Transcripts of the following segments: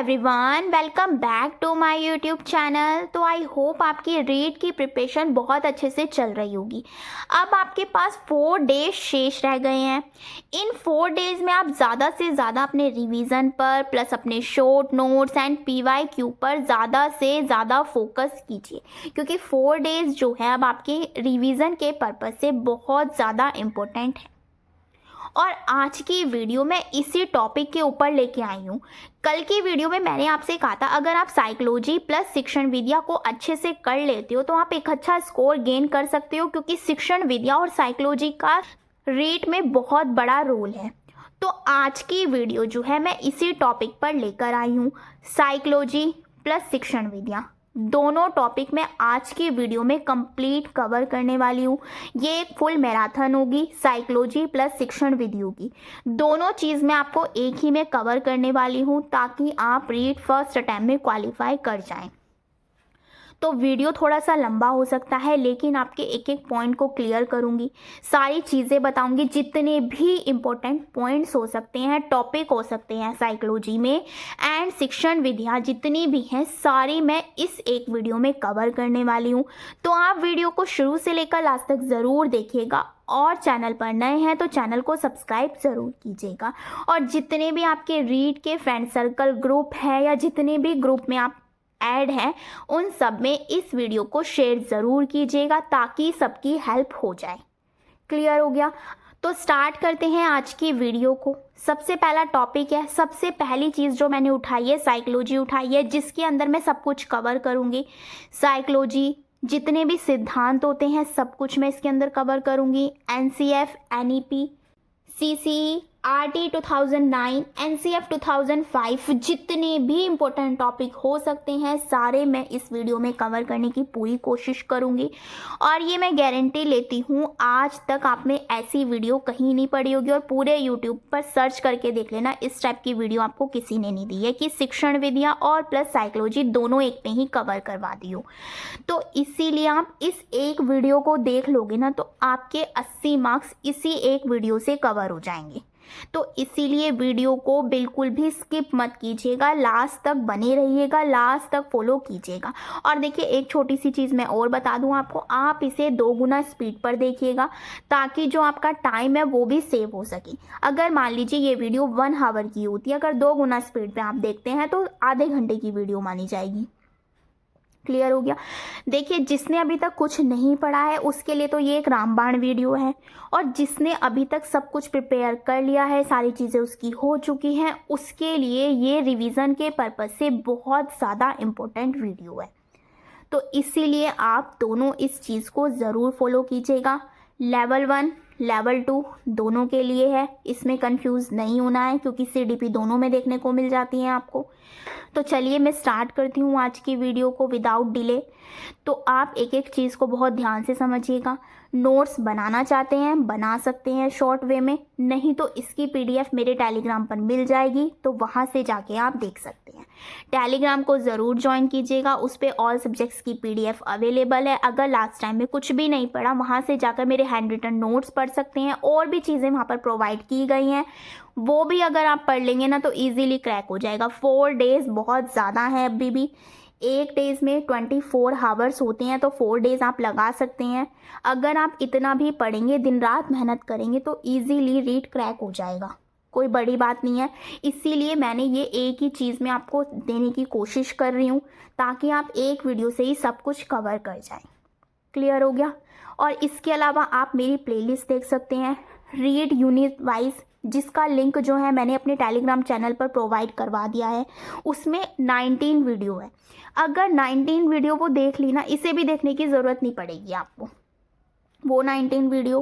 Everyone, welcome back to my YouTube channel. तो I hope आपकी REET की preparation बहुत अच्छे से चल रही होगी। अब आपके पास 4 डेज शेष रह गए हैं। इन 4 डेज में आप ज़्यादा से ज़्यादा अपने रिवीजन पर प्लस अपने शॉर्ट नोट्स एंड PYQ पर ज़्यादा से ज़्यादा फोकस कीजिए, क्योंकि 4 डेज जो है अब आपके रिवीजन के पर्पज़ से बहुत ज़्यादा इम्पोर्टेंट है। और आज की वीडियो मैं इसी टॉपिक के ऊपर लेके आई हूँ। कल की वीडियो में मैंने आपसे कहा था अगर आप साइकोलॉजी प्लस शिक्षण विद्या को अच्छे से कर लेते हो तो आप एक अच्छा स्कोर गेन कर सकते हो, क्योंकि शिक्षण विद्या और साइकोलॉजी का रेट में बहुत बड़ा रोल है। तो आज की वीडियो जो है मैं इसी टॉपिक पर लेकर आई हूँ, साइकोलॉजी प्लस शिक्षण विद्या। दोनों टॉपिक मैं आज की वीडियो में कंप्लीट कवर करने वाली हूँ। ये एक फुल मैराथन होगी, साइकोलॉजी प्लस शिक्षण विधि होगी। दोनों चीज़ मैं आपको एक ही में कवर करने वाली हूँ ताकि आप रीड फर्स्ट अटैम्प्ट में क्वालिफाई कर जाएं। तो वीडियो थोड़ा सा लंबा हो सकता है, लेकिन आपके एक एक पॉइंट को क्लियर करूँगी, सारी चीज़ें बताऊँगी, जितने भी इम्पोर्टेंट पॉइंट्स हो सकते हैं, टॉपिक हो सकते हैं साइकोलॉजी में एंड शिक्षण विधियाँ जितनी भी हैं, सारी मैं इस एक वीडियो में कवर करने वाली हूँ। तो आप वीडियो को शुरू से लेकर लास्ट तक ज़रूर देखिएगा और चैनल पर नए हैं तो चैनल को सब्सक्राइब ज़रूर कीजिएगा। और जितने भी आपके रीड के फ्रेंड सर्कल ग्रुप है या जितने भी ग्रुप में आप ऐड है, उन सब में इस वीडियो को शेयर ज़रूर कीजिएगा ताकि सबकी हेल्प हो जाए। क्लियर हो गया? तो स्टार्ट करते हैं आज की वीडियो को। सबसे पहला टॉपिक है, सबसे पहली चीज़ जो मैंने उठाई है साइकोलॉजी उठाई है, जिसके अंदर मैं सब कुछ कवर करूँगी। साइकोलॉजी जितने भी सिद्धांत होते हैं सब कुछ मैं इसके अंदर कवर करूँगी। NCF, NEP, CCE, RT 2009, NCF 2005, जितने भी इम्पोर्टेंट टॉपिक हो सकते हैं सारे मैं इस वीडियो में कवर करने की पूरी कोशिश करूंगी। और ये मैं गारंटी लेती हूँ, आज तक आपने ऐसी वीडियो कहीं नहीं पढ़ी होगी। और पूरे YouTube पर सर्च करके देख लेना, इस टाइप की वीडियो आपको किसी ने नहीं दी है कि शिक्षण विद्या और प्लस साइकोलॉजी दोनों एक में ही कवर करवा दी हो। तो इसीलिए आप इस एक वीडियो को देख लोगे ना तो आपके 80 मार्क्स इसी एक वीडियो से कवर हो जाएंगे। तो इसीलिए वीडियो को बिल्कुल भी स्किप मत कीजिएगा, लास्ट तक बने रहिएगा, लास्ट तक फॉलो कीजिएगा। और देखिए एक छोटी सी चीज़ मैं और बता दूं आपको, आप इसे 2 गुना स्पीड पर देखिएगा ताकि जो आपका टाइम है वो भी सेव हो सके। अगर मान लीजिए ये वीडियो 1 आवर की होती है, अगर 2 गुना स्पीड पे आप देखते हैं तो आधे घंटे की वीडियो मानी जाएगी। क्लियर हो गया? देखिए जिसने अभी तक कुछ नहीं पढ़ा है उसके लिए तो ये एक रामबाण वीडियो है, और जिसने अभी तक सब कुछ प्रिपेयर कर लिया है, सारी चीज़ें उसकी हो चुकी हैं, उसके लिए ये रिवीजन के पर्पज़ से बहुत ज़्यादा इम्पोर्टेंट वीडियो है। तो इसीलिए आप दोनों इस चीज़ को ज़रूर फॉलो कीजिएगा। लेवल 1 लेवल 2 दोनों के लिए है, इसमें कंफ्यूज नहीं होना है क्योंकि CDP दोनों में देखने को मिल जाती हैं आपको। तो चलिए मैं स्टार्ट करती हूँ आज की वीडियो को विदाउट डिले। तो आप एक एक चीज़ को बहुत ध्यान से समझिएगा। नोट्स बनाना चाहते हैं बना सकते हैं शॉर्ट वे में, नहीं तो इसकी PDF मेरे टेलीग्राम पर मिल जाएगी, तो वहाँ से जाके आप देख सकते हैं। टेलीग्राम को ज़रूर ज्वाइन कीजिएगा, उस पर ऑल सब्जेक्ट्स की PDF अवेलेबल है। अगर लास्ट टाइम में कुछ भी नहीं पढ़ा, वहाँ से जाकर मेरे हैंड रिटन नोट्स पढ़ सकते हैं, और भी चीज़ें वहाँ पर प्रोवाइड की गई हैं, वो भी अगर आप पढ़ लेंगे ना तो ईजिली क्रैक हो जाएगा। 4 डेज़ बहुत ज़्यादा है, अभी भी एक डेज़ में 24 आवर्स होते हैं, तो 4 डेज़ आप लगा सकते हैं। अगर आप इतना भी पढ़ेंगे, दिन रात मेहनत करेंगे तो ईजीली रीड क्रैक हो जाएगा, कोई बड़ी बात नहीं है। इसीलिए मैंने ये एक ही चीज़ में आपको देने की कोशिश कर रही हूँ ताकि आप एक वीडियो से ही सब कुछ कवर कर जाएं। क्लियर हो गया? और इसके अलावा आप मेरी प्लेलिस्ट देख सकते हैं रीड यूनिट वाइज, जिसका लिंक जो है मैंने अपने टेलीग्राम चैनल पर प्रोवाइड करवा दिया है। उसमें 19 वीडियो है। अगर 19 वीडियो को देख ली ना, इसे भी देखने की ज़रूरत नहीं पड़ेगी आपको। वो 19 वीडियो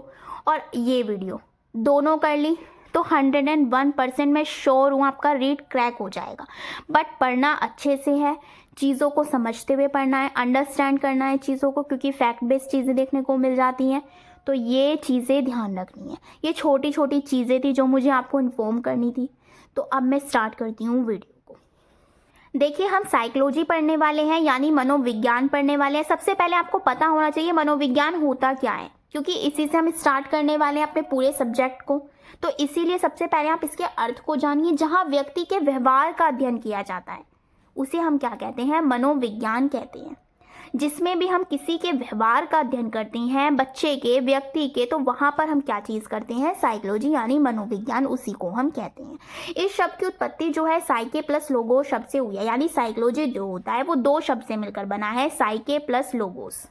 और ये वीडियो दोनों कर ली तो 101% मैं श्योर हूँ आपका रीड क्रैक हो जाएगा। बट पढ़ना अच्छे से है, चीज़ों को समझते हुए पढ़ना है, अंडरस्टैंड करना है चीज़ों को, क्योंकि फैक्ट बेस्ड चीज़ें देखने को मिल जाती हैं। तो ये चीज़ें ध्यान रखनी है। ये छोटी छोटी चीज़ें थी जो मुझे आपको इन्फॉर्म करनी थी। तो अब मैं स्टार्ट करती हूँ वीडियो को। देखिए हम साइकोलॉजी पढ़ने वाले हैं, यानी मनोविज्ञान पढ़ने वाले हैं। सबसे पहले आपको पता होना चाहिए मनोविज्ञान होता क्या है, क्योंकि इसी से हम स्टार्ट करने वाले हैं अपने पूरे सब्जेक्ट को। तो इसीलिए सबसे पहले आप इसके अर्थ को जानिए, जहाँ व्यक्ति के व्यवहार का अध्ययन किया जाता है। उसे हम क्या कहते हैं, मनोविज्ञान कहते हैं। जिसमें भी हम किसी के व्यवहार का अध्ययन करते हैं, बच्चे के, व्यक्ति के, तो वहाँ पर हम क्या चीज़ करते हैं, साइकोलॉजी यानी मनोविज्ञान, उसी को हम कहते हैं। इस शब्द की उत्पत्ति जो है साइके प्लस लोगोस शब्द से हुई है, यानी साइकोलॉजी जो होता है वो दो शब्द से मिलकर बना है, साइके प्लस लोगोस।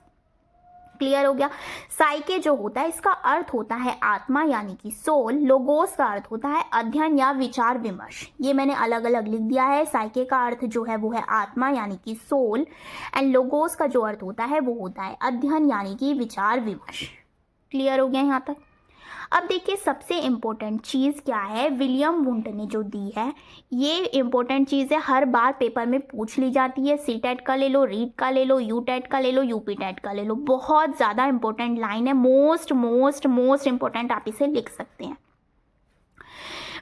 क्लियर हो गया। साइके जो होता है इसका अर्थ होता है आत्मा यानी कि सोल, लोगोस का अर्थ होता है अध्ययन या विचार विमर्श। ये मैंने अलग अलग लिख दिया है। साइके का अर्थ जो है वो है आत्मा यानी कि सोल, एंड लोगोस का जो अर्थ होता है वो होता है अध्ययन यानी कि विचार विमर्श। क्लियर हो गया यहाँ तक। अब देखिए सबसे इम्पोर्टेंट चीज़ क्या है, विलियम वुंट ने जो दी है, ये इम्पोर्टेंट चीज़ है, हर बार पेपर में पूछ ली जाती है। सीटेट का ले लो, रीट का ले लो, यूटेट का ले लो, यूपीटेट का ले लो, बहुत ज़्यादा इंपॉर्टेंट लाइन है, मोस्ट मोस्ट मोस्ट इम्पोर्टेंट, आप इसे लिख सकते हैं।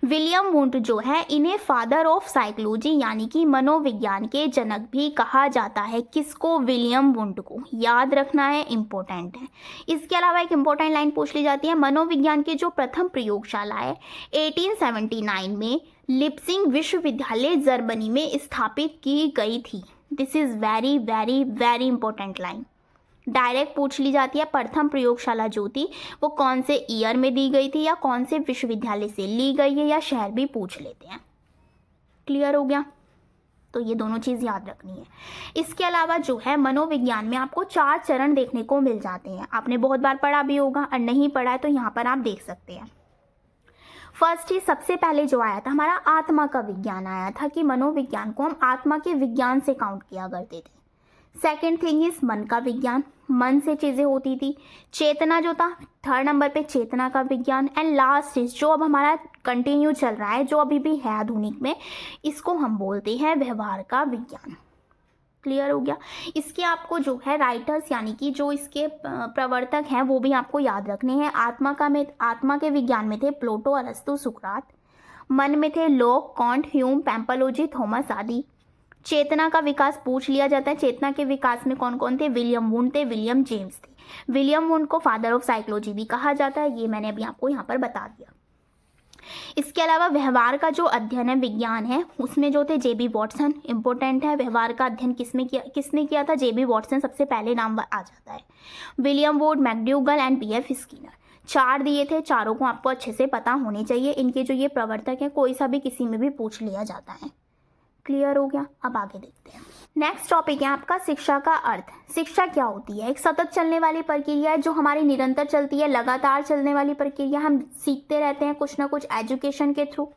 विलियम वुंट जो है इन्हें फादर ऑफ साइकोलॉजी यानी कि मनोविज्ञान के जनक भी कहा जाता है। किसको, विलियम वुंट को, याद रखना है, इंपॉर्टेंट है। इसके अलावा एक इंपॉर्टेंट लाइन पूछ ली जाती है, मनोविज्ञान की जो प्रथम प्रयोगशाला है 1879 में लिप्सिंग विश्वविद्यालय जर्मनी में स्थापित की गई थी। This is very very very important line, direct पूछ ली जाती है। प्रथम प्रयोगशाला जो थी वो कौन से ईयर में दी गई थी या कौन से विश्वविद्यालय से ली गई है, या शहर भी पूछ लेते हैं। क्लियर हो गया, तो ये दोनों चीज़ याद रखनी है। इसके अलावा जो है मनोविज्ञान में आपको 4 चरण देखने को मिल जाते हैं। आपने बहुत बार पढ़ा भी होगा, और नहीं पढ़ा है तो यहाँ पर आप देख सकते हैं। फर्स्ट ही सबसे पहले जो आया था हमारा आत्मा का विज्ञान आया था, कि मनोविज्ञान को हम आत्मा के विज्ञान से काउंट किया करते थे। सेकेंड थिंग इज मन का विज्ञान, मन से चीज़ें होती थी। चेतना जो था थर्ड नंबर पे, चेतना का विज्ञान। एंड लास्ट इज जो अब हमारा कंटिन्यू चल रहा है, जो अभी भी है आधुनिक में, इसको हम बोलते हैं व्यवहार का विज्ञान। क्लियर हो गया। इसके आपको जो है राइटर्स यानी कि जो इसके प्रवर्तक हैं वो भी आपको याद रखने हैं। आत्मा के विज्ञान में थे प्लेटो, अरस्तु, सुकरात। मन में थे लॉक, कॉन्ट, ह्यूम, पैम्पलोजी, थॉमस आदि। चेतना का विकास पूछ लिया जाता है, चेतना के विकास में कौन कौन थे, विलियम वुंट थे, विलियम जेम्स थे। विलियम वुंट को फादर ऑफ साइकोलॉजी भी कहा जाता है, ये मैंने अभी आपको यहाँ पर बता दिया। इसके अलावा व्यवहार का जो अध्ययन है, विज्ञान है, उसमें जो थे जेबी वॉटसन, इंपॉर्टेंट है। व्यवहार का अध्ययन किसने किया था, जेबी वॉटसन सबसे पहले नाम आ जाता है। William would, McDougall and BF Skinner, 4 दिए थे। चारों को आपको अच्छे से पता होने चाहिए। इनके जो ये प्रवर्तक हैं कोई सा भी किसी में भी पूछ लिया जाता है। क्लियर हो गया। अब आगे देखते हैं। नेक्स्ट टॉपिक है आपका शिक्षा का अर्थ। शिक्षा क्या होती है, एक सतत चलने वाली प्रक्रिया है जो हमारी निरंतर चलती है, लगातार चलने वाली प्रक्रिया, हम सीखते रहते हैं कुछ ना कुछ एजुकेशन के थ्रू।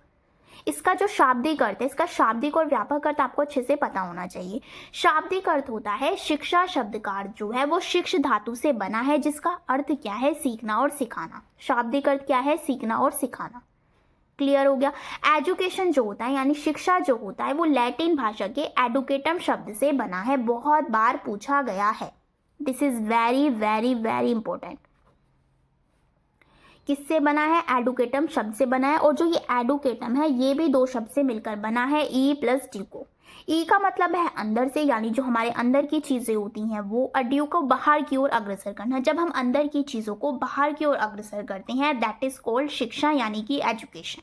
इसका जो शाब्दिक अर्थ है, इसका शाब्दिक और व्यापक अर्थ आपको अच्छे से पता होना चाहिए। शाब्दिक अर्थ होता है शिक्षा शब्द का अर्थ जो है वो शिक्ष धातु से बना है, जिसका अर्थ क्या है, सीखना और सिखाना। शाब्दिक अर्थ क्या है, सीखना और सिखाना। क्लियर हो गया। एजुकेशन जो होता है यानी शिक्षा जो होता है वो लैटिन भाषा के एडुकेटम शब्द से बना है, बहुत बार पूछा गया है। This is very very very important. किससे बना है, एडुकेटम शब्द से बना है। और जो ये एडुकेटम है ये भी 2 शब्द से मिलकर बना है, ई प्लस ड्यू को। ई का मतलब है अंदर से, यानी जो हमारे अंदर की चीजें होती हैं वो, और ड्यू को बाहर की ओर अग्रसर करना। जब हम अंदर की चीजों को बाहर की ओर अग्रसर करते हैं दैट इज कॉल्ड शिक्षा यानी कि एजुकेशन।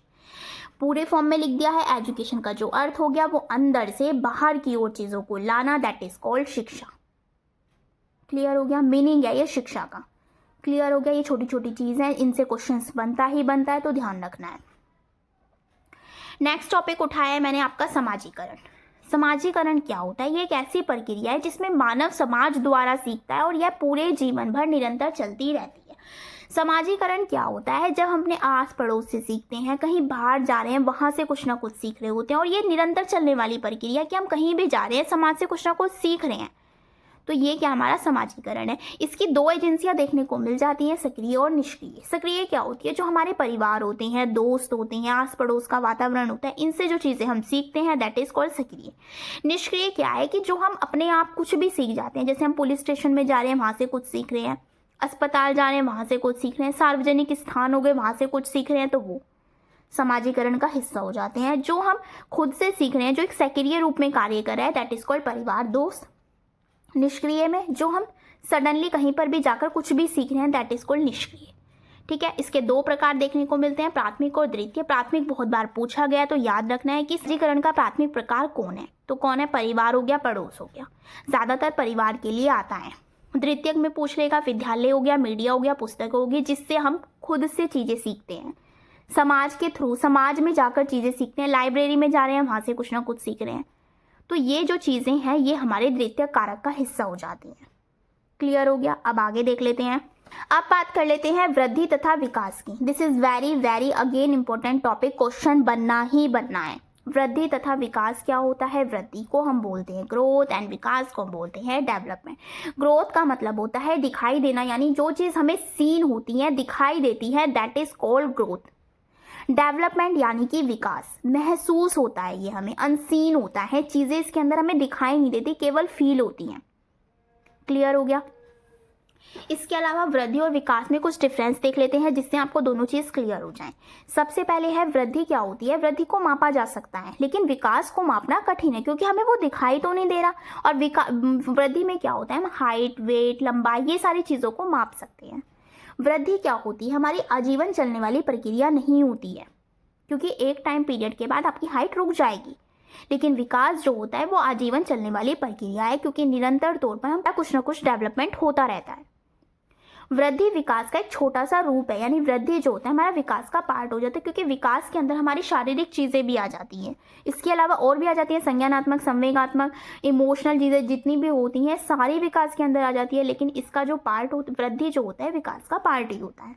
पूरे फॉर्म में लिख दिया है। एजुकेशन का जो अर्थ हो गया वो अंदर से बाहर की ओर चीजों को लाना, दैट इज कॉल्ड शिक्षा। क्लियर हो गया, मीनिंग है ये शिक्षा का। क्लियर हो गया। ये छोटी छोटी चीजें हैं, इनसे क्वेश्चंस बनता ही बनता है, तो ध्यान रखना है। नेक्स्ट टॉपिक उठाया है मैंने आपका समाजीकरण। समाजीकरण क्या होता है, ये एक ऐसी प्रक्रिया है जिसमें मानव समाज द्वारा सीखता है और यह पूरे जीवन भर निरंतर चलती रहती है। समाजीकरण क्या होता है, जब हम अपने आस पड़ोस से सीखते हैं, कहीं बाहर जा रहे हैं वहां से कुछ ना कुछ सीख रहे होते हैं, और ये निरंतर चलने वाली प्रक्रिया कि हम कहीं भी जा रहे हैं समाज से कुछ ना कुछ सीख रहे हैं, तो ये क्या हमारा समाजीकरण है। इसकी 2 एजेंसियां देखने को मिल जाती हैं, सक्रिय और निष्क्रिय। सक्रिय क्या होती है, जो हमारे परिवार होते हैं, दोस्त होते हैं, आस पड़ोस का वातावरण होता है, इनसे जो चीज़ें हम सीखते हैं दैट इज कॉल्ड सक्रिय। निष्क्रिय क्या है कि जो हम अपने आप कुछ भी सीख जाते हैं, जैसे हम पुलिस स्टेशन में जा रहे हैं वहाँ से कुछ सीख रहे हैं, अस्पताल जा रहे हैं वहाँ से कुछ सीख रहे हैं, सार्वजनिक स्थान हो गए वहाँ से कुछ सीख रहे हैं, तो वो समाजीकरण का हिस्सा हो जाते हैं। जो हम खुद से सीख रहे हैं, जो एक सक्रिय रूप में कार्य कर रहा है दैट इज कॉल्ड परिवार, दोस्त। निष्क्रिय में जो हम सडनली कहीं पर भी जाकर कुछ भी सीख रहे हैं दैट इज कॉल्ड निष्क्रिय। ठीक है। इसके दो प्रकार देखने को मिलते हैं, प्राथमिक और द्वितीय। प्राथमिक बहुत बार पूछा गया तो याद रखना है कि वर्गीकरण का प्राथमिक प्रकार कौन है, तो कौन है, परिवार हो गया, पड़ोस हो गया, ज़्यादातर परिवार के लिए आता है। द्वितीयक में पूछ लेगा विद्यालय हो गया, मीडिया हो गया, पुस्तक होगी, जिससे हम खुद से चीज़ें सीखते हैं, समाज के थ्रू, समाज में जाकर चीज़ें सीखते हैं, लाइब्रेरी में जा रहे हैं, वहाँ से कुछ ना कुछ सीख रहे हैं। तो ये जो चीज़ें हैं ये हमारे द्वितीयक कारक का हिस्सा हो जाती हैं। क्लियर हो गया। अब आगे देख लेते हैं। अब बात कर लेते हैं वृद्धि तथा विकास की। This is very very again important topic, question बनना ही बनना है। वृद्धि तथा विकास क्या होता है? वृद्धि को हम बोलते हैं ग्रोथ एंड विकास को हम बोलते हैं डेवलपमेंट। ग्रोथ का मतलब होता है दिखाई देना, यानी जो चीज़ हमें सीन होती है, दिखाई देती है, that is called growth. Development यानी कि विकास, महसूस होता है, ये हमें अनसीन होता है, चीज़ें इसके अंदर हमें दिखाई नहीं देती, केवल फील होती हैं। क्लियर हो गया। इसके अलावा वृद्धि और विकास में कुछ डिफरेंस देख लेते हैं जिससे आपको दोनों चीज़ क्लियर हो जाएं। सबसे पहले है वृद्धि क्या होती है? वृद्धि को मापा जा सकता है, लेकिन विकास को मापना कठिन है क्योंकि हमें वो दिखाई तो नहीं दे रहा। और वृद्धि में क्या होता है? हम हाइट, वेट, लंबाई, ये सारी चीज़ों को माप सकते हैं। वृद्धि क्या होती है? हमारी आजीवन चलने वाली प्रक्रिया नहीं होती है, क्योंकि एक टाइम पीरियड के बाद आपकी हाइट रुक जाएगी। लेकिन विकास जो होता है वो आजीवन चलने वाली प्रक्रिया है, क्योंकि निरंतर तौर पर हम कुछ ना कुछ डेवलपमेंट होता रहता है। वृद्धि विकास का एक छोटा सा रूप है, यानी वृद्धि जो होता है हमारा विकास का पार्ट हो जाता है, क्योंकि विकास के अंदर हमारी शारीरिक चीज़ें भी आ जाती हैं। इसके अलावा और भी आ जाती हैं, संज्ञानात्मक, संवेगात्मक, इमोशनल चीज़ें जितनी भी होती हैं सारी विकास के अंदर आ जाती है। लेकिन इसका जो पार्ट वृद्धि जो होता है विकास का पार्ट ही होता है।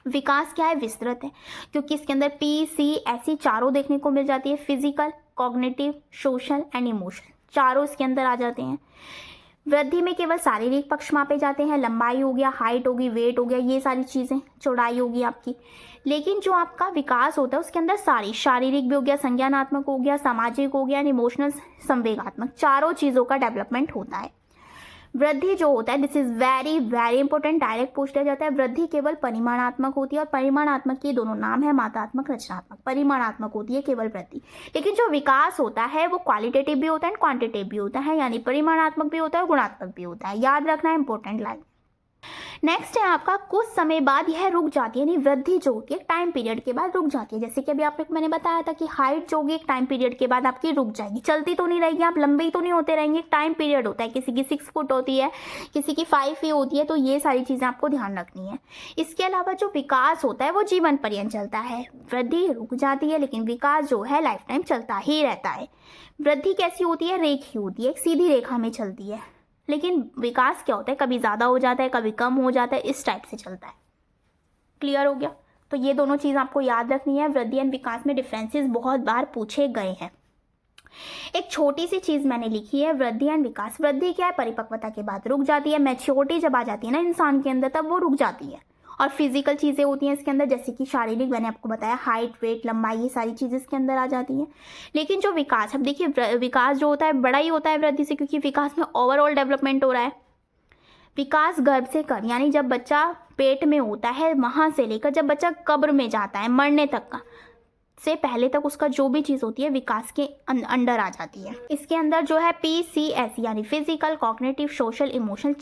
विकास क्या है? विस्तृत है, क्योंकि इसके अंदर पी, सी ऐसी चारों देखने को मिल जाती है। Physical, cognitive, social and emotional, चारों इसके अंदर आ जाते हैं। वृद्धि में केवल शारीरिक पक्ष मापे जाते हैं, लंबाई हो गया, हाइट होगी, वेट हो गया, ये सारी चीज़ें, चौड़ाई होगी आपकी। लेकिन जो आपका विकास होता है उसके अंदर सारी, शारीरिक भी हो गया, संज्ञानात्मक हो गया, सामाजिक हो गया, इमोशनल, संवेगात्मक, चारों चीज़ों का डेवलपमेंट होता है। वृद्धि जो होता है, this is very very important, direct पूछ लिया जाता है। वृद्धि केवल परिमाणात्मक होती है, और परिमाणात्मक के दोनों नाम है, मात्रात्मक, रचनात्मक। परिमाणात्मक होती है केवल वृद्धि, लेकिन जो विकास होता है वो क्वालिटेटिव भी होता है, क्वांटिटेटिव भी होता है, यानी परिमाणात्मक भी होता है, गुणात्मक भी होता है। याद रखना है, इंपॉर्टेंट लाइन। नेक्स्ट है आपका, कुछ समय बाद यह रुक जाती है, यानी वृद्धि जो होती है टाइम पीरियड के बाद रुक जाती है। जैसे कि अभी आपको मैंने बताया था कि हाइट जो होगी एक टाइम पीरियड के बाद आपकी रुक जाएगी, चलती तो नहीं रहेगी, आप लंबे तो नहीं होते रहेंगे, एक टाइम पीरियड होता है। किसी की 6 फुट होती है, किसी की 5 फीट होती है, तो ये सारी चीज़ें आपको ध्यान रखनी है। इसके अलावा जो विकास होता है वो जीवन पर्यंत चलता है। वृद्धि रुक जाती है, लेकिन विकास जो है लाइफ टाइम चलता ही रहता है। वृद्धि कैसी होती है? रेखीय होती है, एक सीधी रेखा में चलती है। लेकिन विकास क्या होता है? कभी ज़्यादा हो जाता है, कभी कम हो जाता है, इस टाइप से चलता है। क्लियर हो गया। तो ये दोनों चीज़ आपको याद रखनी है। वृद्धि एंड विकास में डिफरेंसेस बहुत बार पूछे गए हैं। एक छोटी सी चीज़ मैंने लिखी है, वृद्धि एंड विकास। वृद्धि क्या है? परिपक्वता के बाद रुक जाती है, मैच्योरिटी जब आ जाती है ना इंसान के अंदर तब वो रुक जाती है। और फिजिकल चीज़ें होती हैं इसके अंदर, जैसे कि शारीरिक, मैंने आपको बताया, हाइट, वेट, लंबाई, ये सारी चीज़ें इसके अंदर आ जाती हैं। लेकिन जो विकास, अब देखिए विकास जो होता है बड़ा ही होता है वृद्धि से, क्योंकि विकास में ओवरऑल डेवलपमेंट हो रहा है। विकास गर्भ से कब, यानी जब बच्चा पेट में होता है वहाँ से लेकर जब बच्चा कब्र में जाता है, मरने तक का, से पहले तक उसका जो भी चीज़ होती है विकास के अंडर आ जाती है। इसके अंदर जो है PCS यानी फिजिकल, कॉग्निटिव, सोशल, इमोशनल,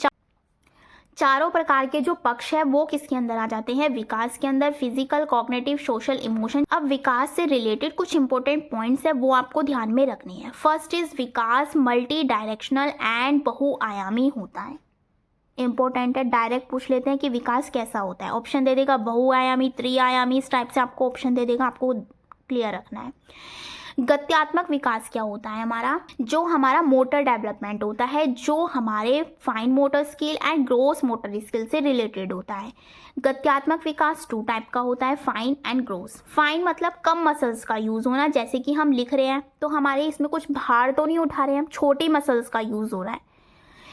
चारों प्रकार के जो पक्ष है वो किसके अंदर आ जाते हैं? विकास के अंदर। Physical, cognitive, social, emotion. अब विकास से रिलेटेड कुछ इंपॉर्टेंट पॉइंट्स है वो आपको ध्यान में रखनी है। First is Vikas multi directional and बहुआयामी होता है। इंपॉर्टेंट है, डायरेक्ट पूछ लेते हैं कि विकास कैसा होता है, ऑप्शन दे देगा बहुआयामी, त्रिआयामी, इस टाइप से आपको ऑप्शन दे देगा, आपको क्लियर रखना है। गत्यात्मक विकास क्या होता है? हमारा जो हमारा मोटर डेवलपमेंट होता है, जो हमारे fine motor skill and gross motor skill से रिलेटेड होता है। गत्यात्मक विकास 2 टाइप का होता है, फाइन एंड ग्रोस। फाइन मतलब कम मसल्स का यूज होना, जैसे कि हम लिख रहे हैं तो हमारे इसमें कुछ भार तो नहीं उठा रहे हैं, हम छोटी मसल्स का यूज हो रहा है।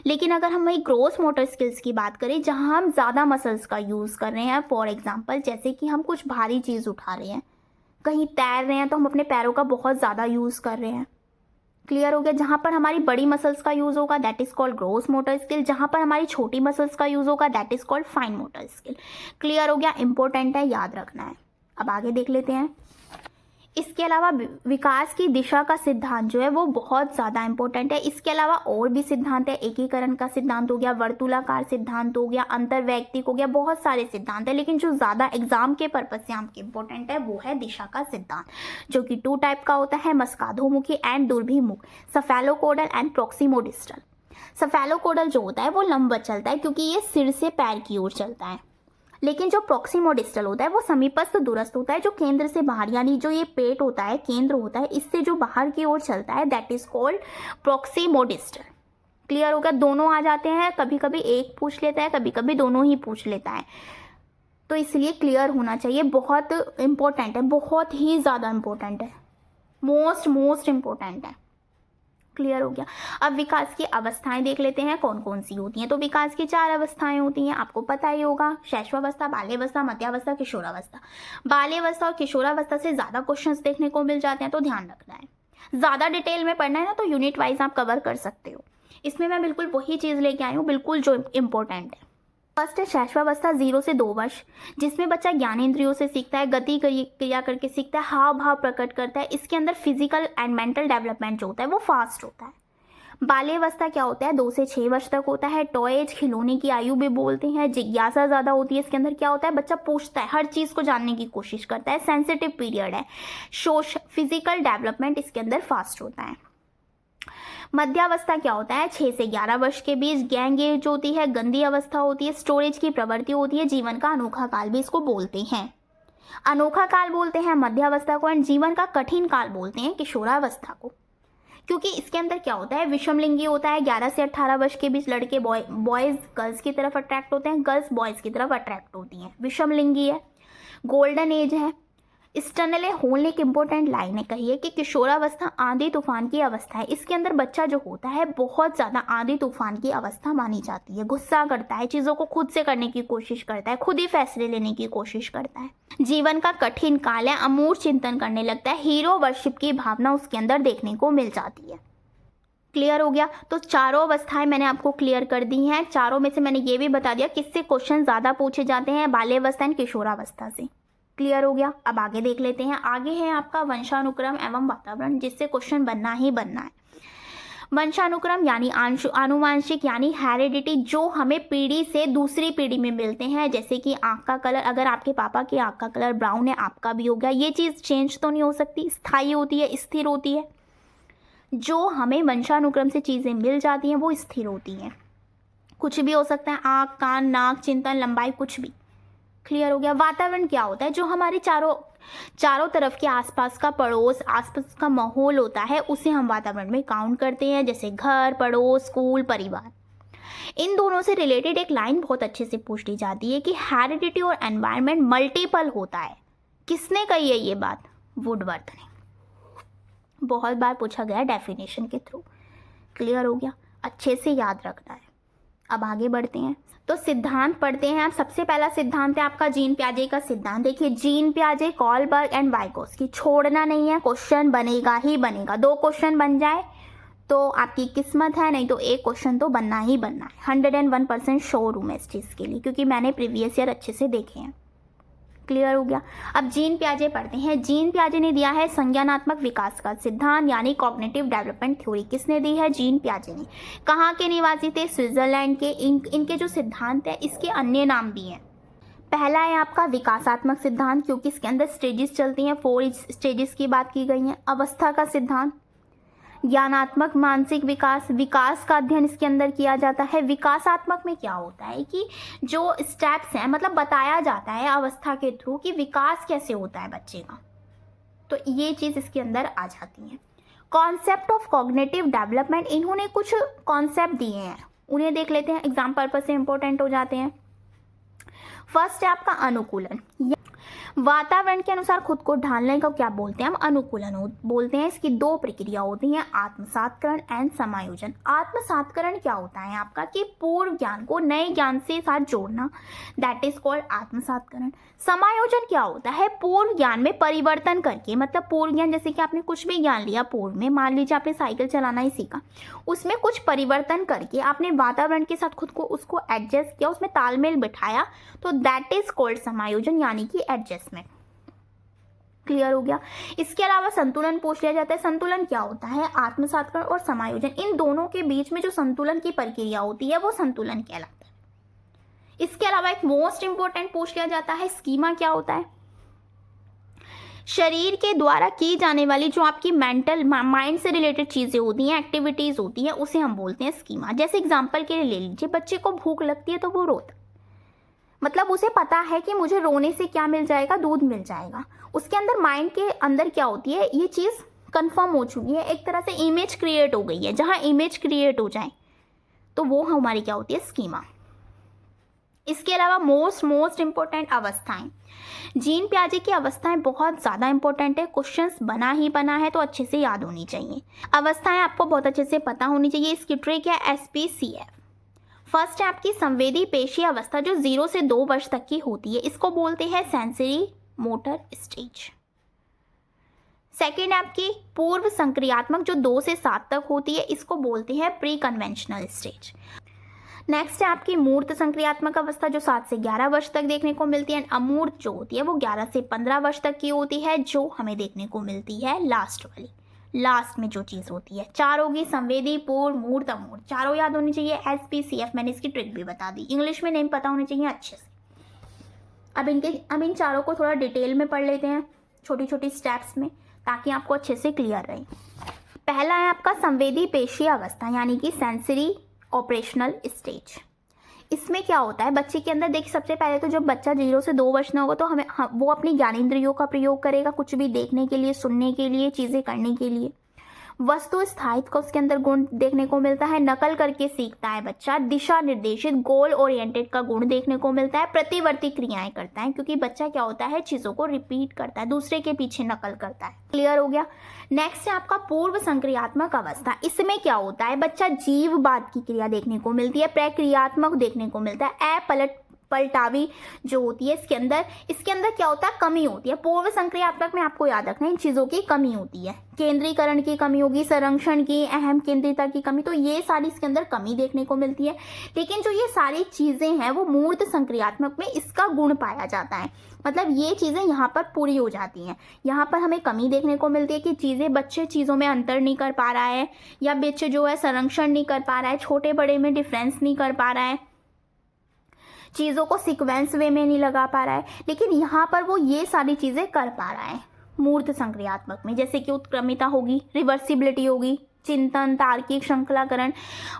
लेकिन अगर हम वही ग्रोस मोटर स्किल्स की बात करें जहां हम ज़्यादा मसल्स का यूज़ कर रहे हैं, फॉर एग्जांपल जैसे कि हम कुछ भारी चीज़ उठा रहे हैं, कहीं तैर रहे हैं तो हम अपने पैरों का बहुत ज़्यादा यूज़ कर रहे हैं। क्लियर हो गया। जहाँ पर हमारी बड़ी मसल्स का यूज़ होगा that is called gross motor skill, जहाँ पर हमारी छोटी मसल्स का यूज़ होगा that is called fine motor skill. Clear हो गया, इंपॉर्टेंट है, याद रखना है। अब आगे देख लेते हैं। इसके अलावा विकास की दिशा का सिद्धांत जो है वो बहुत ज़्यादा इंपॉर्टेंट है। इसके अलावा और भी सिद्धांत है, एकीकरण का सिद्धांत हो गया, वर्तुलाकार सिद्धांत हो गया, अंतर्वैयक्तिक हो गया, बहुत सारे सिद्धांत है, लेकिन जो ज़्यादा एग्जाम के पर्पज से आपके इंपॉर्टेंट है वो है दिशा का सिद्धांत, जो कि 2 टाइप का होता है, मस्काधोमुखी एंड दुर्भिमुख, सफेलोकोडल एंड प्रॉक्सिमोडिस्टल। सफेलोकोडल जो होता है वो लंबवत चलता है क्योंकि ये सिर से पैर की ओर चलता है, लेकिन जो प्रॉक्सिमोडिस्टल होता है वो समीपस्थ दूरस्थ होता है, जो केंद्र से बाहर, यानी जो ये पेट होता है, केंद्र होता है, इससे जो बाहर की ओर चलता है, दैट इज कॉल्ड प्रॉक्सिमोडिस्टल। क्लियर होगा? दोनों आ जाते हैं, कभी कभी एक पूछ लेता है, कभी कभी दोनों ही पूछ लेता है, तो इसलिए क्लियर होना चाहिए। बहुत इंपॉर्टेंट है, बहुत ही ज़्यादा इंपॉर्टेंट है, मोस्ट इम्पोर्टेंट है। क्लियर हो गया? अब विकास की अवस्थाएं देख लेते हैं कौन कौन सी होती हैं। तो विकास की 4 अवस्थाएं होती हैं, आपको पता ही होगा, शैशवावस्था, बाल्यावस्था, मध्यावस्था, किशोरावस्था। बाल्यावस्था और किशोरावस्था से ज़्यादा क्वेश्चंस देखने को मिल जाते हैं, तो ध्यान रखना है। ज़्यादा डिटेल में पढ़ना है ना तो यूनिट वाइज आप कवर कर सकते हो। इसमें मैं बिल्कुल वही चीज़ लेके आई हूँ, बिल्कुल जो इम्पोर्टेंट है। फर्स्ट है शैशवावस्था 0 से 2 वर्ष, जिसमें बच्चा ज्ञानेंद्रियों से सीखता है, गति क्रिया करके सीखता है, हाव भाव प्रकट करता है। इसके अंदर फिजिकल एंड मेंटल डेवलपमेंट जो होता है वो फास्ट होता है। बाल्यावस्था क्या होता है? 2 से 6 वर्ष तक होता है। टॉयज, खिलौने की आयु भी बोलते हैं। जिज्ञासा ज़्यादा होती है। इसके अंदर क्या होता है? बच्चा पूछता है, हर चीज़ को जानने की कोशिश करता है। सेंसिटिव पीरियड है। फिजिकल डेवलपमेंट इसके अंदर फास्ट होता है। मध्यावस्था क्या होता है? 6 से 11 वर्ष के बीच गैंग एज होती है, गंदी अवस्था होती है, स्टोरेज की प्रवृत्ति होती है, जीवन का अनोखा काल भी इसको बोलते हैं। अनोखा काल बोलते हैं मध्यावस्था को, एंड जीवन का कठिन काल बोलते हैं किशोरावस्था को, क्योंकि इसके अंदर क्या होता है? विषमलिंगी होता है। 11 से 18 वर्ष के बीच लड़के बॉयज गर्ल्स की तरफ अट्रैक्ट होते हैं, गर्ल्स बॉयज की तरफ अट्रैक्ट होती हैं, विषमलिंगी है। गोल्डन एज है। स्टर्नल होल ने एक इंपॉर्टेंट लाइन है कही है कि किशोरावस्था आंधी तूफान की अवस्था है। इसके अंदर बच्चा जो होता है बहुत ज़्यादा आंधी तूफान की अवस्था मानी जाती है। गुस्सा करता है, चीज़ों को खुद से करने की कोशिश करता है, खुद ही फैसले लेने की कोशिश करता है। जीवन का कठिन काल है, अमूर्त चिंतन करने लगता है, हीरो वर्शिप की भावना उसके अंदर देखने को मिल जाती है। क्लियर हो गया? तो चारों अवस्थाएं मैंने आपको क्लियर कर दी हैं। चारों में से मैंने ये भी बता दिया किससे क्वेश्चन ज़्यादा पूछे जाते हैं, बाल्यावस्था एंड किशोरावस्था से। क्लियर हो गया? अब आगे देख लेते हैं। आगे है आपका वंशानुक्रम एवं वातावरण, जिससे क्वेश्चन बनना ही बनना है। वंशानुक्रम यानी आनुवांशिक यानी हेरिडिटी, जो हमें पीढ़ी से दूसरी पीढ़ी में मिलते हैं। जैसे कि आँख का कलर, अगर आपके पापा की आँख का कलर ब्राउन है, आपका भी हो गया। ये चीज़ चेंज तो नहीं हो सकती, स्थायी होती है, स्थिर होती है। जो हमें वंशानुक्रम से चीज़ें मिल जाती हैं वो स्थिर होती हैं। कुछ भी हो सकता है, आँख, कान, नाक, चिंतन, लंबाई, कुछ भी। क्लियर हो गया? वातावरण क्या होता है? जो हमारे चारों तरफ के आसपास का पड़ोस, आसपास का माहौल होता है, उसे हम वातावरण में काउंट करते हैं, जैसे घर, पड़ोस, स्कूल, परिवार। इन दोनों से रिलेटेड एक लाइन बहुत अच्छे से पूछ ली जाती है कि हेरिडिटी और एनवायरनमेंट मल्टीपल होता है। किसने कही है ये बात? वुडवर्थ ने। बहुत बार पूछा गया डेफिनेशन के थ्रू। क्लियर हो गया? अच्छे से याद रखना है। अब आगे बढ़ते हैं, तो सिद्धांत पढ़ते हैं आप। सबसे पहला सिद्धांत है आपका जीन पियाजे का सिद्धांत। देखिए, जीन पियाजे, कॉलबर्ग एंड वाइगोत्स्की, छोड़ना नहीं है, क्वेश्चन बनेगा ही बनेगा। 2 क्वेश्चन बन जाए तो आपकी किस्मत है, नहीं तो एक क्वेश्चन तो बनना ही बनना है। 101% श्योर हूँ मैं इस चीज़ के लिए, क्योंकि मैंने प्रीवियस ईयर अच्छे से देखे हैं। क्लियर हो गया? अब जीन पियाजे पढ़ते हैं। जीन पियाजे ने दिया है संज्ञानात्मक विकास का सिद्धांत यानी कॉग्निटिव डेवलपमेंट थ्योरी। किसने दी है? जीन पियाजे ने। कहाँ के निवासी थे? स्विट्जरलैंड के। इनके जो सिद्धांत है इसके अन्य नाम भी हैं। पहला है आपका विकासात्मक सिद्धांत, क्योंकि इसके अंदर स्टेजेस चलती हैं, 4 स्टेजेस की बात की गई है। अवस्था का सिद्धांत, ज्ञानात्मक मानसिक विकास का अध्ययन इसके अंदर किया जाता है। विकासात्मक में क्या होता है कि जो स्टेप्स हैं, मतलब बताया जाता है अवस्था के थ्रू कि विकास कैसे होता है बच्चे का, तो ये चीज़ इसके अंदर आ जाती है। कॉन्सेप्ट ऑफ कॉग्निटिव डेवलपमेंट, इन्होंने कुछ कॉन्सेप्ट दिए हैं, उन्हें देख लेते हैं, एग्जाम पर्पज से इंपॉर्टेंट हो जाते हैं। फर्स्ट है आपका अनुकूलन। वातावरण के अनुसार खुद को ढालने को क्या बोलते हैं हम? अनुकूलन बोलते हैं। इसकी 2 प्रक्रिया होती हैं, आत्मसात्करण एंड समायोजन। आत्मसात्करण क्या होता है आपका कि पूर्व ज्ञान को नए ज्ञान से साथ जोड़ना, दैट इज कॉल्ड आत्मसात्करण। समायोजन क्या होता है? पूर्व ज्ञान में परिवर्तन करके, मतलब पूर्व ज्ञान जैसे कि आपने कुछ भी ज्ञान लिया पूर्व में, मान लीजिए आपने साइकिल चलाना ही सीखा, उसमें कुछ परिवर्तन करके आपने वातावरण के साथ खुद को उसको एडजस्ट किया, उसमें तालमेल बिठाया, तो दैट इज कॉल्ड समायोजन यानी कि एडजस्टमेंट। क्लियर हो गया। इसके अलावा संतुलन पूछ लिया जाता है। संतुलन क्या होता है? आत्मसातकरण और समायोजन, इन दोनों के बीच में जो संतुलन की प्रक्रिया होती है वो संतुलन कहलाता है। इसके अलावा एक मोस्ट इंपॉर्टेंट पूछ लिया जाता है, स्कीमा क्या होता है? शरीर के द्वारा की जाने वाली जो आपकी मेंटल माइंड से रिलेटेड चीजें होती हैं, एक्टिविटीज होती हैं, उसे हम बोलते हैं स्कीमा। जैसे एग्जांपल के लिए ले लीजिए, बच्चे को भूख लगती है तो वो रोता, मतलब उसे पता है कि मुझे रोने से क्या मिल जाएगा? दूध मिल जाएगा। उसके अंदर माइंड के अंदर क्या होती है, ये चीज़ कंफर्म हो चुकी है, एक तरह से इमेज क्रिएट हो गई है। जहाँ इमेज क्रिएट हो जाए तो वो हमारी क्या होती है? स्कीमा। इसके अलावा मोस्ट इंपॉर्टेंट अवस्थाएं, जीन प्याजे की अवस्थाएं बहुत ज़्यादा इंपॉर्टेंट है। क्वेश्चंस बना ही बना है तो अच्छे से याद होनी चाहिए। अवस्थाएं आपको बहुत अच्छे से पता होनी चाहिए। इसकी ट्रिक है SPCF। फर्स्ट है आपकी संवेदी पेशी अवस्था, जो 0 से 2 वर्ष तक की होती है, इसको बोलते हैं सेंसरी मोटर स्टेज। सेकेंड है आपकी पूर्व संक्रियात्मक, जो 2 से 7 तक होती है, इसको बोलते हैं प्री कन्वेंशनल स्टेज। नेक्स्ट है आपकी मूर्त संक्रियात्मक अवस्था, जो 7 से 11 वर्ष तक देखने को मिलती है। अमूर्त जो होती है वो 11 से 15 वर्ष तक की होती है, जो हमें देखने को मिलती है लास्ट वाली, लास्ट में जो चीज़ होती है। 4 होगी संवेदी, पूर्व, मूर्त, अमूर्त, चारों याद होनी चाहिए। SPCF मैंने इसकी ट्रिक भी बता दी, इंग्लिश में नेम पता होने चाहिए अच्छे से। अब इन चारों को थोड़ा डिटेल में पढ़ लेते हैं, छोटी छोटी स्टेप्स में, ताकि आपको अच्छे से क्लियर रहे। पहला है आपका संवेदी पेशी अवस्था, यानी कि सेंसरी ऑपरेशनल स्टेज। इसमें क्या होता है, बच्चे के अंदर देखिए, सबसे पहले तो जब बच्चा 0 से 2 वर्ष में होगा तो वो अपनी ज्ञानेंद्रियों का प्रयोग करेगा, कुछ भी देखने के लिए, सुनने के लिए, चीज़ें करने के लिए। वस्तु स्थायित्व का उसके अंदर गुण देखने को मिलता है। नकल करके सीखता है बच्चा। दिशा निर्देशित गोल ओरिएंटेड का गुण देखने को मिलता है। प्रतिवर्ती क्रियाएं करता है, क्योंकि बच्चा क्या होता है, चीज़ों को रिपीट करता है, दूसरे के पीछे नकल करता है। क्लियर हो गया। नेक्स्ट है आपका पूर्व संक्रियात्मक अवस्था। इसमें क्या होता है, बच्चा जीववाद की क्रिया देखने को मिलती है, प्रक्रियात्मक देखने को मिलता है। पलटावी जो होती है इसके अंदर क्या होता है, कमी होती है। पूर्व संक्रियात्मक में आपको याद रखना है, इन चीज़ों की कमी होती है। केंद्रीकरण की कमी होगी, संरक्षण की, अहम केंद्रिता की कमी, तो ये सारी इसके अंदर कमी देखने को मिलती है। लेकिन जो ये सारी चीज़ें हैं वो मूर्त संक्रियात्मक में इसका गुण पाया जाता है, मतलब ये चीज़ें यहाँ पर पूरी हो जाती हैं। यहाँ पर हमें कमी देखने को मिलती है कि बच्चे चीज़ों में अंतर नहीं कर पा रहा है, या बच्चे जो है संरक्षण नहीं कर पा रहा है, छोटे बड़े में डिफरेंस नहीं कर पा रहा है, चीज़ों को सीक्वेंस वे में नहीं लगा पा रहा है। लेकिन यहाँ पर वो ये सारी चीज़ें कर पा रहा है मूर्त संक्रियात्मक में, जैसे कि उत्क्रमिता होगी, रिवर्सिबिलिटी होगी, चिंतन, तार्किक श्रृंखलाकरण,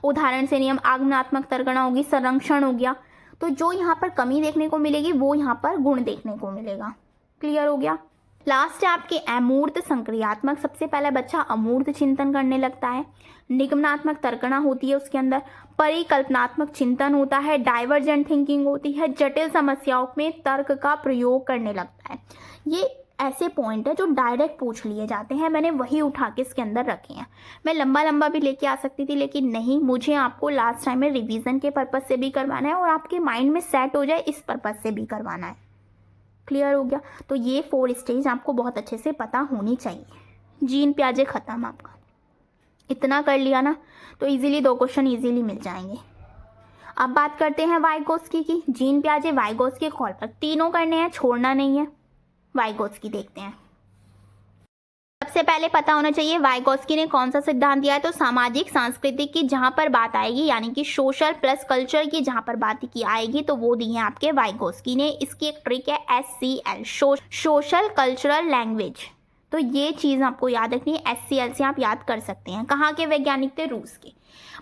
उदाहरण से नियम, आगमनात्मक तर्कणा होगी, संरक्षण हो गया। तो जो यहाँ पर कमी देखने को मिलेगी वो यहाँ पर गुण देखने को मिलेगा। क्लियर हो गया। लास्ट है आपके अमूर्त संक्रियात्मक। सबसे पहले बच्चा अमूर्त चिंतन करने लगता है। निगमनात्मक तर्कणा होती है उसके अंदर, परिकल्पनात्मक चिंतन होता है, डाइवर्जेंट थिंकिंग होती है, जटिल समस्याओं में तर्क का प्रयोग करने लगता है। ये ऐसे पॉइंट है जो डायरेक्ट पूछ लिए जाते हैं, मैंने वही उठा के इसके अंदर रखे हैं। मैं लंबा भी लेके आ सकती थी, लेकिन नहीं, मुझे आपको लास्ट टाइम में रिवीजन के पर्पज़ से भी करवाना है और आपके माइंड में सेट हो जाए इस पर्पज़ से भी करवाना है। क्लियर हो गया। तो ये 4 स्टेज आपको बहुत अच्छे से पता होनी चाहिए। जीन प्याजे खत्म, आपका इतना कर लिया ना तो इजीली 2 क्वेश्चन इजीली मिल जाएंगे। अब बात करते हैं वाइगोत्स्की की। जीन प्याजे वाइगोत्स्की कॉल पर तीनों करने हैं, छोड़ना नहीं है। वाइगोत्स्की देखते हैं। सबसे पहले पता होना चाहिए वाइगोत्स्की ने कौन सा सिद्धांत दिया है, तो सामाजिक सांस्कृतिक की जहां पर बात आएगी, यानी कि सोशल प्लस कल्चर की जहां पर बात की आएगी, तो वो दी है आपके वाइगोत्स्की ने। इसकी एक ट्रिक है SCL, सोशल कल्चरल लैंग्वेज। तो ये चीज़ आपको याद रखनी है, SCL से आप याद कर सकते हैं। कहाँ के वैज्ञानिक थे, रूस के।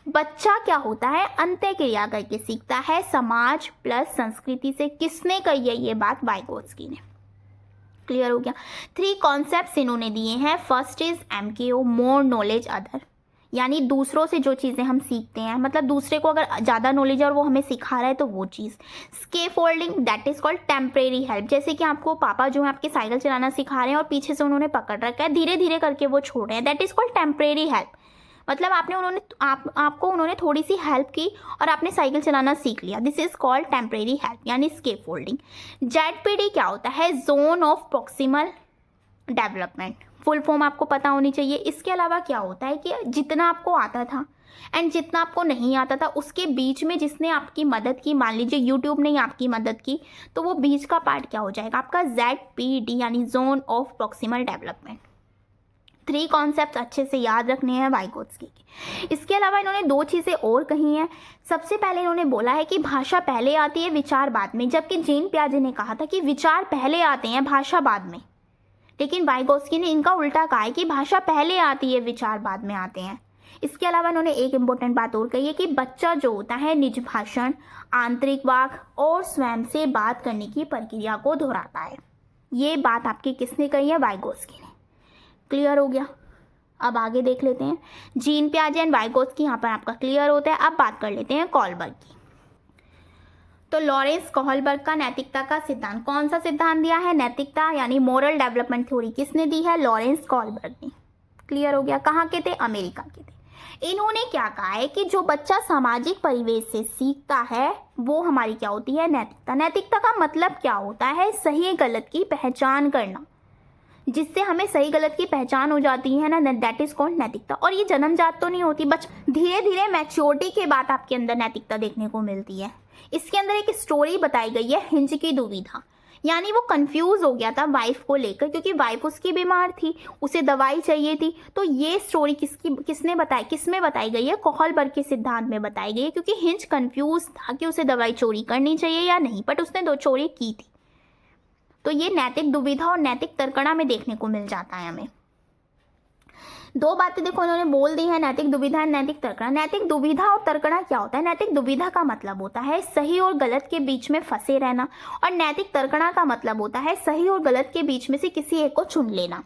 बच्चा क्या होता है, अंतःक्रिया करके सीखता है, समाज प्लस संस्कृति से। किसने कही है ये बात, वाइगोत्स्की ने। क्लियर हो गया। 3 कॉन्सेप्ट्स इन्होंने दिए हैं। First is MKO, more knowledge other, यानी दूसरों से जो चीज़ें हम सीखते हैं, मतलब दूसरे को अगर ज़्यादा नॉलेज है और वो हमें सिखा रहा है तो वो चीज़। Scaffolding, that is called temporary help, जैसे कि आपको पापा जो है आपके साइकिल चलाना सिखा रहे हैं और पीछे से उन्होंने पकड़ रखा है, धीरे धीरे करके वो छोड़ रहे हैं, that is called temporary help. मतलब आपको उन्होंने थोड़ी सी हेल्प की और आपने साइकिल चलाना सीख लिया, this is called temporary help, यानी स्कैफोल्डिंग। ZPD क्या होता है, zone of proximal development, full form आपको पता होनी चाहिए। इसके अलावा क्या होता है कि जितना आपको आता था एंड जितना आपको नहीं आता था उसके बीच में जिसने आपकी मदद की, मान लीजिए यूट्यूब ने ही आपकी मदद की, तो वो बीच का पार्ट क्या हो जाएगा आपका ZPD यानी zone of proximal development. 3 concept अच्छे से याद रखने हैं वाइगोत्स्की के। इसके अलावा इन्होंने 2 चीज़ें और कही हैं। सबसे पहले इन्होंने बोला है कि भाषा पहले आती है, विचार बाद में, जबकि जीन पियाजे ने कहा था कि विचार पहले आते हैं, भाषा बाद में। लेकिन वाइगोत्स्की ने इनका उल्टा कहा है कि भाषा पहले आती है, विचार बाद में आते हैं। इसके अलावा इन्होंने एक इम्पोर्टेंट बात और कही है कि बच्चा जो होता है निज भाषण, आंतरिक वाक और स्वयं से बात करने की प्रक्रिया को दोहराता है। ये बात आपकी किसने कही है? वाइगोत्स्की ने। क्लियर हो गया? अब आगे देख लेते हैं। जीन पियाजे एंड वाइगोत्स्की यहाँ पर आपका क्लियर होता है। अब बात कर लेते हैं कॉलबर्ग की। तो लॉरेंस कॉलबर्ग का नैतिकता का सिद्धांत, कौन सा सिद्धांत दिया है? नैतिकता यानी मोरल डेवलपमेंट थ्योरी किसने दी है? लॉरेंस कॉलबर्ग ने। क्लियर हो गया? कहाँ के थे? अमेरिका के थे। इन्होंने क्या कहा है कि जो बच्चा सामाजिक परिवेश से सीखता है वो हमारी क्या होती है? नैतिकता। नैतिकता का मतलब क्या होता है? सही गलत की पहचान करना, जिससे हमें सही गलत की पहचान हो जाती है ना, दैट इज कॉल्ड नैतिकता। और ये जन्मजात तो नहीं होती, धीरे धीरे मैच्योरिटी के बाद आपके अंदर नैतिकता देखने को मिलती है। इसके अंदर एक स्टोरी बताई गई है, हिंज की दुविधा। यानी वो कंफ्यूज हो गया था वाइफ को लेकर, क्योंकि वाइफ उसकी बीमार थी, उसे दवाई चाहिए थी। तो ये स्टोरी किसमें बताई गई है? कॉलबर्ग के सिद्धांत में बताई गई है, क्योंकि हिंज कंफ्यूज था कि उसे दवाई चोरी करनी चाहिए या नहीं, बट उसने 2 चोरी की थी। तो ये नैतिक दुविधा और नैतिक तर्कणा में देखने को मिल जाता है हमें। 2 बातें देखो उन्होंने बोल दी है, नैतिक दुविधा और नैतिक तर्कणा। नैतिक दुविधा और तर्कणा क्या होता है? नैतिक दुविधा का मतलब होता है सही और गलत के बीच में फंसे रहना, और नैतिक तर्कणा का मतलब होता है सही और गलत के बीच में से किसी एक को चुन लेना।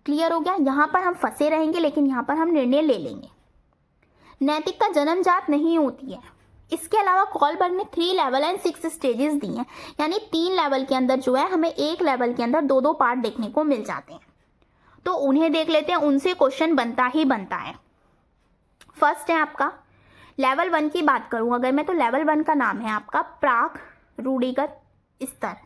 क्लियर हो गया? यहाँ पर हम फंसे रहेंगे, लेकिन यहाँ पर हम निर्णय ले लेंगे। नैतिकता जन्मजात नहीं होती है। इसके अलावा कॉलबर्ग ने 3 लेवल एंड 6 स्टेजेस दी हैं, यानी 3 लेवल के अंदर जो है हमें एक लेवल के अंदर 2-2 पार्ट देखने को मिल जाते हैं। तो उन्हें देख लेते हैं, उनसे क्वेश्चन बनता ही बनता है। फर्स्ट है आपका लेवल 1 की बात करूं अगर मैं, तो लेवल 1 का नाम है आपका प्राक रूढ़िगत स्तर,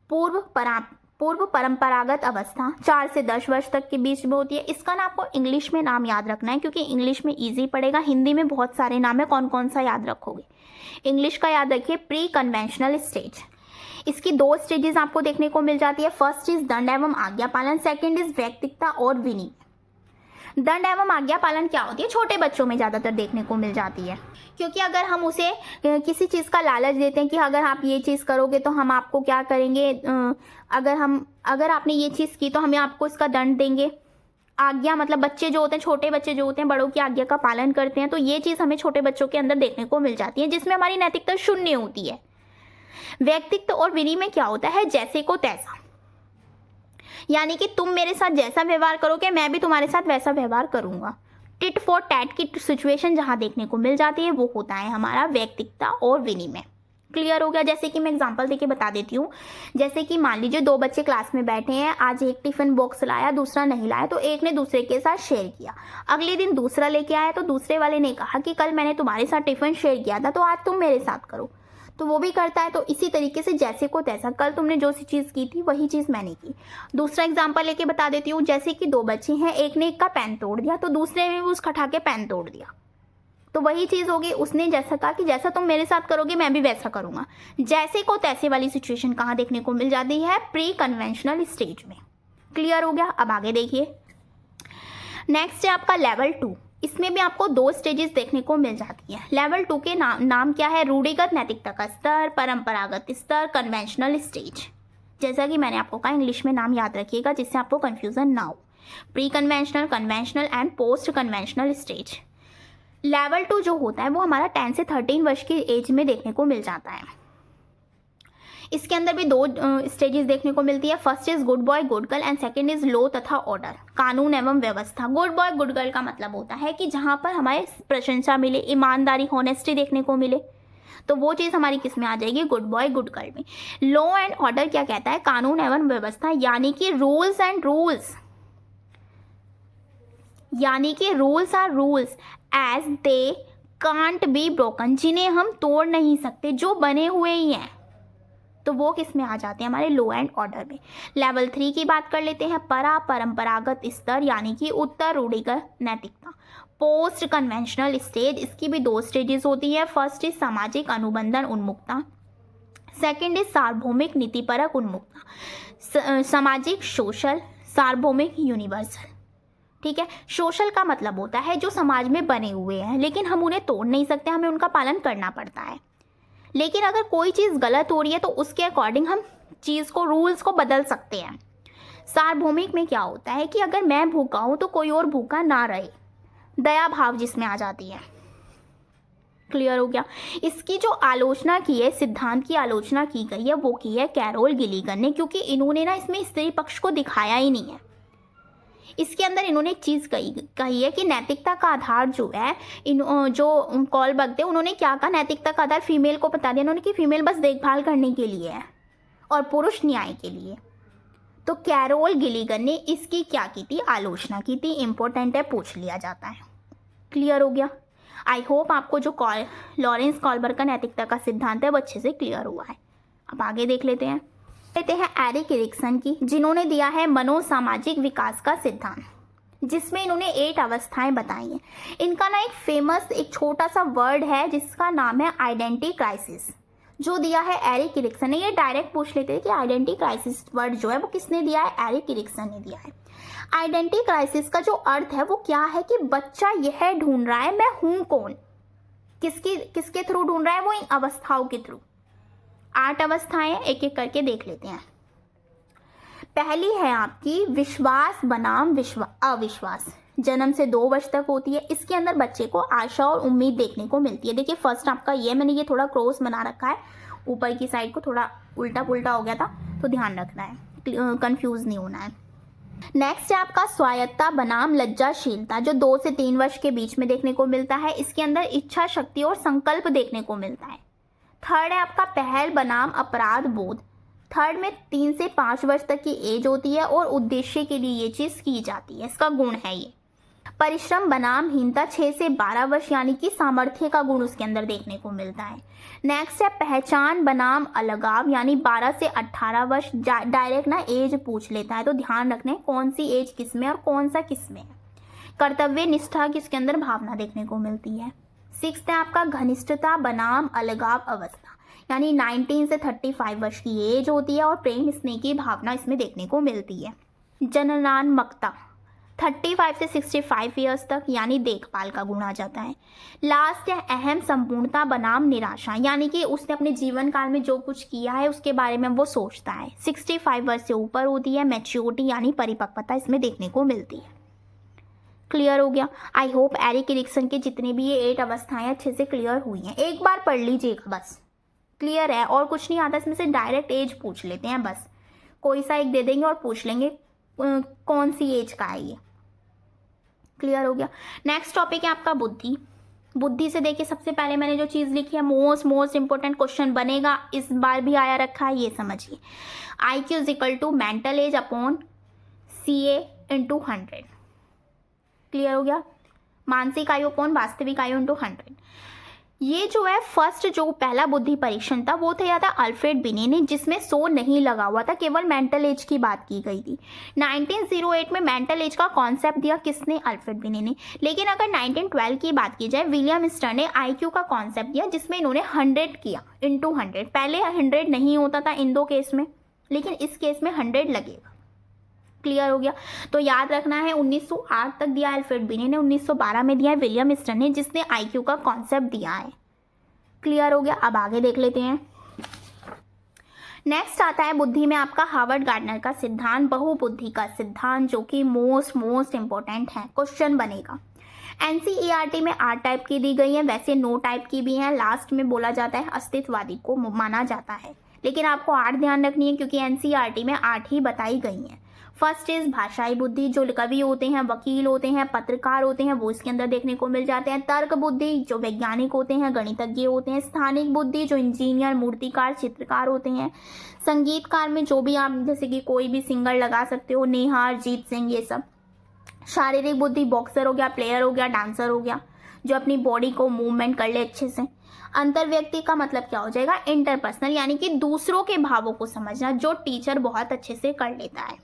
पूर्व परंपरागत अवस्था 4 से 10 वर्ष तक के बीच में होती है। इसका ना आपको इंग्लिश में नाम याद रखना है, क्योंकि इंग्लिश में इजी पड़ेगा। हिंदी में बहुत सारे नाम है, कौन कौन सा याद रखोगे? इंग्लिश का याद रखिए, प्री कन्वेंशनल स्टेज। इसकी 2 स्टेजेस आपको देखने को मिल जाती है। फर्स्ट इज दंड एवं आज्ञा पालन, सेकेंड इज व्यक्तिकता और विनिमय। दंड एवं आज्ञा पालन क्या होती है? छोटे बच्चों में ज़्यादातर देखने को मिल जाती है, क्योंकि अगर हम उसे किसी चीज़ का लालच देते हैं कि अगर आप ये चीज़ करोगे तो हम आपको क्या करेंगे, अगर आपने ये चीज़ की तो हमें आपको इसका दंड देंगे। आज्ञा मतलब बच्चे जो होते हैं, छोटे बच्चे जो होते हैं बड़ों की आज्ञा का पालन करते हैं, तो ये चीज़ हमें छोटे बच्चों के अंदर देखने को मिल जाती है, जिसमें हमारी नैतिकता शून्य होती है। व्यक्तित्व और विनिमय क्या होता है? जैसे को तैसा, यानी कि तुम मेरे साथ जैसा व्यवहार करोगे मैं भी तुम्हारे साथ वैसा व्यवहार करूंगा। टिट फॉर टैट की सिचुएशन जहां देखने को मिल जाती है वो होता है हमारा व्यक्तिकता और विनिमय। क्लियर हो गया? जैसे कि मैं एग्जांपल देके बता देती हूँ। जैसे कि मान लीजिए 2 बच्चे क्लास में बैठे हैं, आज एक टिफिन बॉक्स लाया, दूसरा नहीं लाया, तो एक ने दूसरे के साथ शेयर किया। अगले दिन दूसरा लेके आया, तो दूसरे वाले ने कहा कि कल मैंने तुम्हारे साथ टिफिन शेयर किया था, तो आज तुम मेरे साथ करो। तो वो भी करता है। तो इसी तरीके से जैसे को तैसा, कल तुमने जो सी चीज़ की थी वही चीज़ मैंने की। दूसरा एग्जांपल लेके बता देती हूँ। जैसे कि 2 बच्चे हैं, एक ने एक का पेन तोड़ दिया, तो दूसरे ने भी उसका उठा के पेन तोड़ दिया। तो वही चीज़ होगी, उसने जैसा कहा कि जैसा तुम मेरे साथ करोगे मैं भी वैसा करूँगा। जैसे को तैसे वाली सिचुएशन कहाँ देखने को मिल जाती है? प्री कन्वेंशनल स्टेज में। क्लियर हो गया? अब आगे देखिए, नेक्स्ट है आपका लेवल 2। इसमें भी आपको 2 स्टेजेस देखने को मिल जाती है। लेवल 2 के नाम क्या है? रूढ़िगत नैतिकता का स्तर, परंपरागत स्तर, कन्वेंशनल स्टेज। जैसा कि मैंने आपको कहा, इंग्लिश में नाम याद रखिएगा जिससे आपको कंफ्यूजन ना हो। Pre conventional, conventional and post conventional stage. Level 2 जो होता है वो हमारा 10 से 13 वर्ष की एज में देखने को मिल जाता है। इसके अंदर भी 2 स्टेजेस देखने को मिलती है। First is good boy good girl and second is law तथा ऑर्डर, कानून एवं व्यवस्था। गुड बॉय गुड गर्ल का मतलब होता है कि जहाँ पर हमारे प्रशंसा मिले, ईमानदारी, होनेस्टी देखने को मिले, तो वो चीज़ हमारी किस में आ जाएगी? गुड बॉय गुड गर्ल में। लॉ एंड ऑर्डर क्या कहता है? कानून एवं व्यवस्था, यानी कि रूल्स एंड रूल्स, यानी कि rules are rules as they can't be broken, जिन्हें हम तोड़ नहीं सकते, जो बने हुए ही हैं। तो वो किस में आ जाते हैं, हमारे लो एंड ऑर्डर में। लेवल 3 की बात कर लेते हैं, परंपरागत स्तर यानी कि उत्तर रूढ़िगत नैतिकता। पोस्ट कन्वेंशनल स्टेज, इसकी भी 2 स्टेजेस होती है। फर्स्ट इज सामाजिक अनुबंधन उन्मुखता, सेकेंड इज सार्वभौमिक नीतिपरक उन्मुखता। सामाजिक सोशल, सार्वभौमिक यूनिवर्सल। ठीक है, सोशल का मतलब होता है जो समाज में बने हुए हैं लेकिन हम उन्हें तोड़ नहीं सकते, हमें उनका पालन करना पड़ता है। लेकिन अगर कोई चीज़ गलत हो रही है तो उसके अकॉर्डिंग हम चीज़ को, रूल्स को बदल सकते हैं। सार्वभौमिक में क्या होता है कि अगर मैं भूखा हूँ तो कोई और भूखा ना रहे, दया भाव जिसमें आ जाती है। क्लियर हो गया। इसकी जो आलोचना की है, सिद्धांत की आलोचना की गई है, वो की है कैरोल गिलिगन ने, क्योंकि इन्होंने ना इसमें स्त्री पक्ष को दिखाया ही नहीं है। इसके अंदर इन्होंने एक चीज़ कही है कि नैतिकता का आधार जो है, जो कॉलबर्ग थे उन्होंने क्या कहा, नैतिकता का आधार फीमेल को बता दिया उन्होंने कि फीमेल बस देखभाल करने के लिए है और पुरुष न्याय के लिए। तो कैरोल गिलिगन ने इसकी क्या की थी, आलोचना की थी। इंपॉर्टेंट है, पूछ लिया जाता है। क्लियर हो गया। आई होप आपको जो लॉरेंस कॉलबर्ग का नैतिकता का सिद्धांत है वो अच्छे से क्लियर हुआ है। अब आगे देख लेते हैं एरिक एरिक्सन की, जिन्होंने दिया है मनोसामाजिक विकास का सिद्धांत, जिसमें इन्होंने 8 अवस्थाएं बताई हैं। इनका ना एक फेमस, एक छोटा सा वर्ड है जिसका नाम है आइडेंटिटी क्राइसिस, जो दिया है एरिक एरिक्सन ने। ये डायरेक्ट पूछ लेते हैं कि आइडेंटिटी क्राइसिस वर्ड जो है वो किसने दिया है, एरिक एरिक्सन ने दिया है। आइडेंटिटी क्राइसिस का जो अर्थ है वो क्या है कि बच्चा यह ढूंढ रहा है मैं हूं कौन, किसके थ्रू ढूंढ रहा है, वो इन अवस्थाओं के थ्रू। 8 अवस्थाएं एक एक करके देख लेते हैं। पहली है आपकी विश्वास बनाम अविश्वास, जन्म से 2 वर्ष तक होती है। इसके अंदर बच्चे को आशा और उम्मीद देखने को मिलती है। देखिए फर्स्ट आपका ये, मैंने ये थोड़ा क्रॉस बना रखा है, ऊपर की साइड को थोड़ा उल्टा पुल्टा हो गया था तो ध्यान रखना है, कंफ्यूज नहीं होना है। नेक्स्ट है आपका स्वायत्तता बनाम लज्जाशीलता, जो 2 से 3 वर्ष के बीच में देखने को मिलता है। इसके अंदर इच्छा शक्ति और संकल्प देखने को मिलता है। थर्ड है आपका पहल बनाम अपराध बोध। थर्ड में 3 से 5 वर्ष तक की एज होती है और उद्देश्य के लिए ये चीज़ की जाती है, इसका गुण है ये। परिश्रम बनाम हीनता, 6 से 12 वर्ष यानी कि सामर्थ्य का गुण उसके अंदर देखने को मिलता है। नेक्स्ट है पहचान बनाम अलगाव, यानी 12 से 18 वर्ष। डायरेक्ट ना एज पूछ लेता है तो ध्यान रखना कौन सी एज किस में और कौन सा किस में है। कर्तव्य निष्ठा की इसके अंदर भावना देखने को मिलती है। 6 है आपका घनिष्ठता बनाम अलगाव अवस्था, यानी 19 से 35 वर्ष की एज होती है और प्रेम स्नेह की भावना इसमें देखने को मिलती है। जननात्मकता 35 से 65 ईयर्स तक, यानी देखभाल का गुण आ जाता है। लास्ट है अहम संपूर्णता बनाम निराशा, यानी कि उसने अपने जीवन काल में जो कुछ किया है उसके बारे में वो सोचता है। 65 वर्ष से ऊपर होती है। मैच्योरिटी यानी परिपक्वता इसमें देखने को मिलती है। क्लियर हो गया। आई होप एरिक एरिक्सन के जितने भी ये 8 अवस्थाएं अच्छे से क्लियर हुई हैं। एक बार पढ़ लीजिएगा बस, क्लियर है। और कुछ नहीं आता इसमें से, डायरेक्ट एज पूछ लेते हैं बस, कोई सा एक दे देंगे और पूछ लेंगे कौन सी एज का है ये। क्लियर हो गया। नेक्स्ट टॉपिक है आपका बुद्धि। बुद्धि से देखिए सबसे पहले मैंने जो चीज़ लिखी है, मोस्ट इंपॉर्टेंट क्वेश्चन बनेगा, इस बार भी आया रखा है, ये समझिए। IQ is equal to mental age upon CA into 100। Clear हो गया। मानसिक आयु अपॉन वास्तविक आयु इंटू 100। ये जो है फर्स्ट जो पहला बुद्धि परीक्षण था वो था अल्फ्रेड बिने ने, जिसमें 100 नहीं लगा हुआ था, केवल मेंटल एज की बात की गई थी। 1908 में मेंटल एज का कॉन्सेप्ट दिया किसने, अल्फ्रेड बिने ने। लेकिन अगर 1912 की बात की जाए, विलियम स्टर ने IQ का कॉन्सेप्ट दिया, जिसमें इन्होंने 100 किया इंटू 100। पहले 100 नहीं होता था इन 2 केस में, लेकिन इस केस में 100 लगेगा। क्लियर हो गया। तो याद रखना है 1908 तक दिया अल्फ्रेड बिने ने, 1912 में दिया है विलियम स्टर ने, जिसने IQ का कॉन्सेप्ट दिया है। क्लियर हो गया। अब आगे देख लेते हैं। नेक्स्ट आता है बुद्धि में आपका हार्वर्ड गार्डनर का सिद्धांत, बहुबुद्धि का सिद्धांत, जो कि मोस्ट इंपॉर्टेंट है, क्वेश्चन बनेगा। NCERT में 8 टाइप की दी गई है, वैसे 9 टाइप की भी हैं। लास्ट में बोला जाता है अस्तित्ववादी को माना जाता है, लेकिन आपको 8 ध्यान रखनी है क्योंकि NCERT में 8 ही बताई गई हैं। फर्स्ट इज भाषाई बुद्धि, जो कवि होते हैं, वकील होते हैं, पत्रकार होते हैं, वो इसके अंदर देखने को मिल जाते हैं। तर्क बुद्धि, जो वैज्ञानिक होते हैं, गणितज्ञ होते हैं। स्थानिक बुद्धि, जो इंजीनियर, मूर्तिकार, चित्रकार होते हैं। संगीतकार में जो भी आप जैसे कि कोई भी सिंगर लगा सकते हो, नेहा, अरिजीत सिंह, ये सब। शारीरिक बुद्धि, बॉक्सर हो गया, प्लेयर हो गया, डांसर हो गया, जो अपनी बॉडी को मूवमेंट कर ले अच्छे से। अंतर व्यक्ति का मतलब क्या हो जाएगा, इंटरपर्सनल, यानी कि दूसरों के भावों को समझना, जो टीचर बहुत अच्छे से कर लेता है।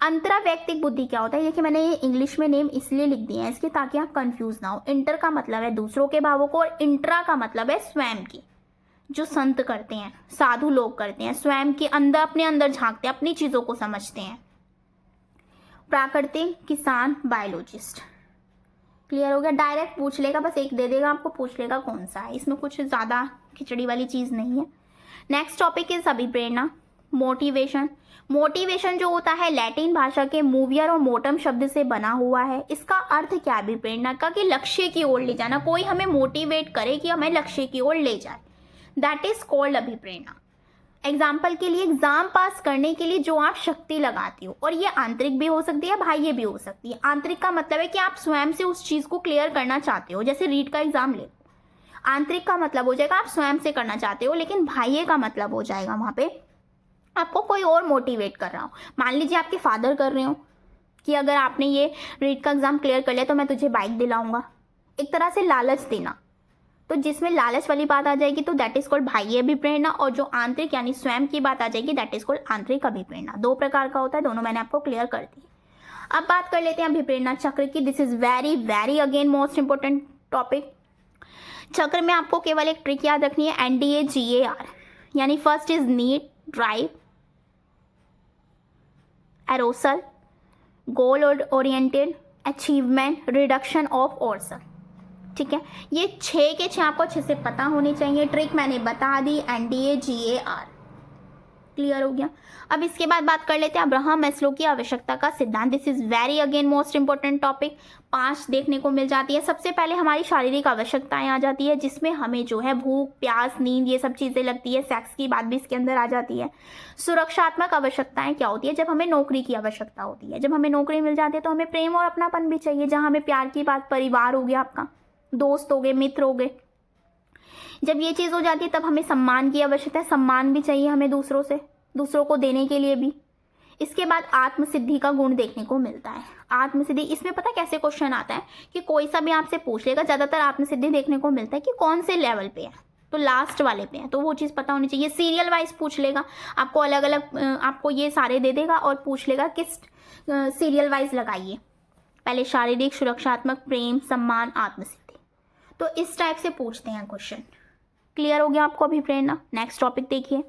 अंतरा व्यक्तिक बुद्धि क्या होता है, ये कि मैंने ये इंग्लिश में नेम इसलिए लिख दिए हैं इसके ताकि आप कंफ्यूज ना हो। इंटर का मतलब है दूसरों के भावों को और इंट्रा का मतलब है स्वयं की, जो संत करते हैं, साधु लोग करते हैं, स्वयं के अंदर, अपने अंदर झांकते हैं, अपनी चीज़ों को समझते हैं। प्राकृतिक, किसान, बायोलॉजिस्ट। क्लियर हो गया। डायरेक्ट पूछ लेगा, बस एक दे देगा आपको, पूछ लेगा कौन सा है, इसमें कुछ ज़्यादा खिचड़ी वाली चीज़ नहीं है। नेक्स्ट टॉपिक इज अभिप्रेरणा, मोटिवेशन। मोटिवेशन जो होता है लैटिन भाषा के मूवियर और मोटम शब्द से बना हुआ है। इसका अर्थ क्या है अभिप्रेरणा का, कि लक्ष्य की ओर ले जाना, कोई हमें मोटिवेट करे कि हमें लक्ष्य की ओर ले जाए, दैट इज कॉल्ड अभिप्रेरणा। एग्जाम्पल के लिए एग्जाम पास करने के लिए जो आप शक्ति लगाती हो, और ये आंतरिक भी हो सकती है, बाह्य भी हो सकती है। आंतरिक का मतलब है कि आप स्वयं से उस चीज़ को क्लियर करना चाहते हो, जैसे रीट का एग्जाम ले। आंतरिक का मतलब हो जाएगा आप स्वयं से करना चाहते हो, लेकिन बाह्य का मतलब हो जाएगा वहाँ पे आपको कोई और मोटिवेट कर रहा हो। मान लीजिए आपके फादर कर रहे हो कि अगर आपने ये रीट का एग्जाम क्लियर कर लिया तो मैं तुझे बाइक दिलाऊंगा, एक तरह से लालच देना। तो जिसमें लालच वाली बात आ जाएगी तो दैट इज कॉल्ड बाह्य अभिप्रेरणा, और जो आंतरिक यानी स्वयं की बात आ जाएगी दैट इज कॉल्ड आंतरिक अभिप्रेरणा। दो प्रकार का होता है, दोनों मैंने आपको क्लियर कर दी। अब बात कर लेते हैं अभिप्रेरणा चक्र की। This is very very again most important topic. चक्र में आपको केवल एक ट्रिक याद रखनी है, NDAGAR, यानी first is need, drive, arousal, goal oriented, achievement, reduction of arousal. ठीक है, ये 6 के 6 आपको अच्छे से पता होनी चाहिए। ट्रिक मैंने बता दी, NDAGAR। क्लियर हो गया। अब इसके बाद बात कर लेते हैं अब्राहम मैस्लो की आवश्यकता का सिद्धांत। This is very again most important topic. 5 देखने को मिल जाती है। सबसे पहले हमारी शारीरिक आवश्यकताएं आ जाती है, जिसमें हमें जो है भूख, प्यास, नींद, ये सब चीज़ें लगती है। सेक्स की बात भी इसके अंदर आ जाती है। सुरक्षात्मक आवश्यकताएं क्या होती है, जब हमें नौकरी की आवश्यकता होती है। जब हमें नौकरी मिल जाती है तो हमें प्रेम और अपनापन भी चाहिए, जहाँ हमें प्यार की बात, परिवार हो गया आपका, दोस्त हो गए, मित्र हो गए। जब ये चीज़ हो जाती है तब हमें सम्मान की आवश्यकता है, सम्मान भी चाहिए हमें दूसरों से, दूसरों को देने के लिए भी। इसके बाद आत्मसिद्धि का गुण देखने को मिलता है। आत्मसिद्धि, इसमें पता कैसे क्वेश्चन आता है कि कोई सा भी आपसे पूछ लेगा, ज़्यादातर आत्मसिद्धि देखने को मिलता है कि कौन से लेवल पे है, तो लास्ट वाले पे है, तो वो चीज़ पता होनी चाहिए। सीरियल वाइज पूछ लेगा आपको, अलग अलग आपको ये सारे दे देगा और पूछ लेगा किस सीरियल वाइज लगाइए, पहले शारीरिक, सुरक्षात्मक, प्रेम, सम्मान, आत्मसिद्धि। तो इस टाइप से पूछते हैं क्वेश्चन। क्लियर हो गया आपको अभिप्रेरणा। नेक्स्ट टॉपिक देखिए।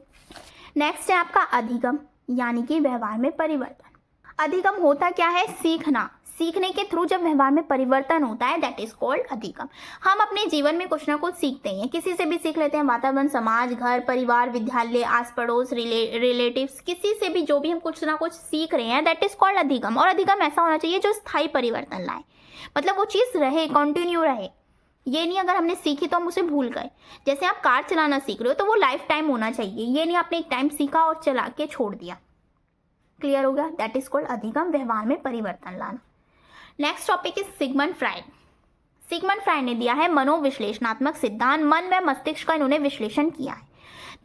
नेक्स्ट है आपका अधिगम, यानी कि व्यवहार में परिवर्तन। अधिगम होता क्या है, सीखना। सीखने के थ्रू जब व्यवहार में परिवर्तन होता है दैट इज कॉल्ड अधिगम। हम अपने जीवन में कुछ ना कुछ सीखते हैं, किसी से भी सीख लेते हैं, वातावरण, समाज, घर, परिवार, विद्यालय, आस पड़ोस, रिलेटिव्स, किसी से भी जो भी हम कुछ ना कुछ सीख रहे हैं दैट इज कॉल्ड अधिगम। और अधिगम ऐसा होना चाहिए जो स्थायी परिवर्तन लाए, मतलब वो चीज़ रहे, कंटिन्यू रहे। ये नहीं अगर हमने सीखी तो हम उसे भूल गए। जैसे आप कार चलाना सीख रहे हो तो वो लाइफ टाइम होना चाहिए, ये नहीं आपने एक टाइम सीखा और चला के छोड़ दिया। क्लियर हो गया, दैट इज कॉल्ड अधिगम, व्यवहार में परिवर्तन लाना। Next topic is Sigmund Freud. Sigmund Freud ने दिया है मनोविश्लेषणात्मक सिद्धांत। मन व मस्तिष्क का इन्होंने विश्लेषण किया है।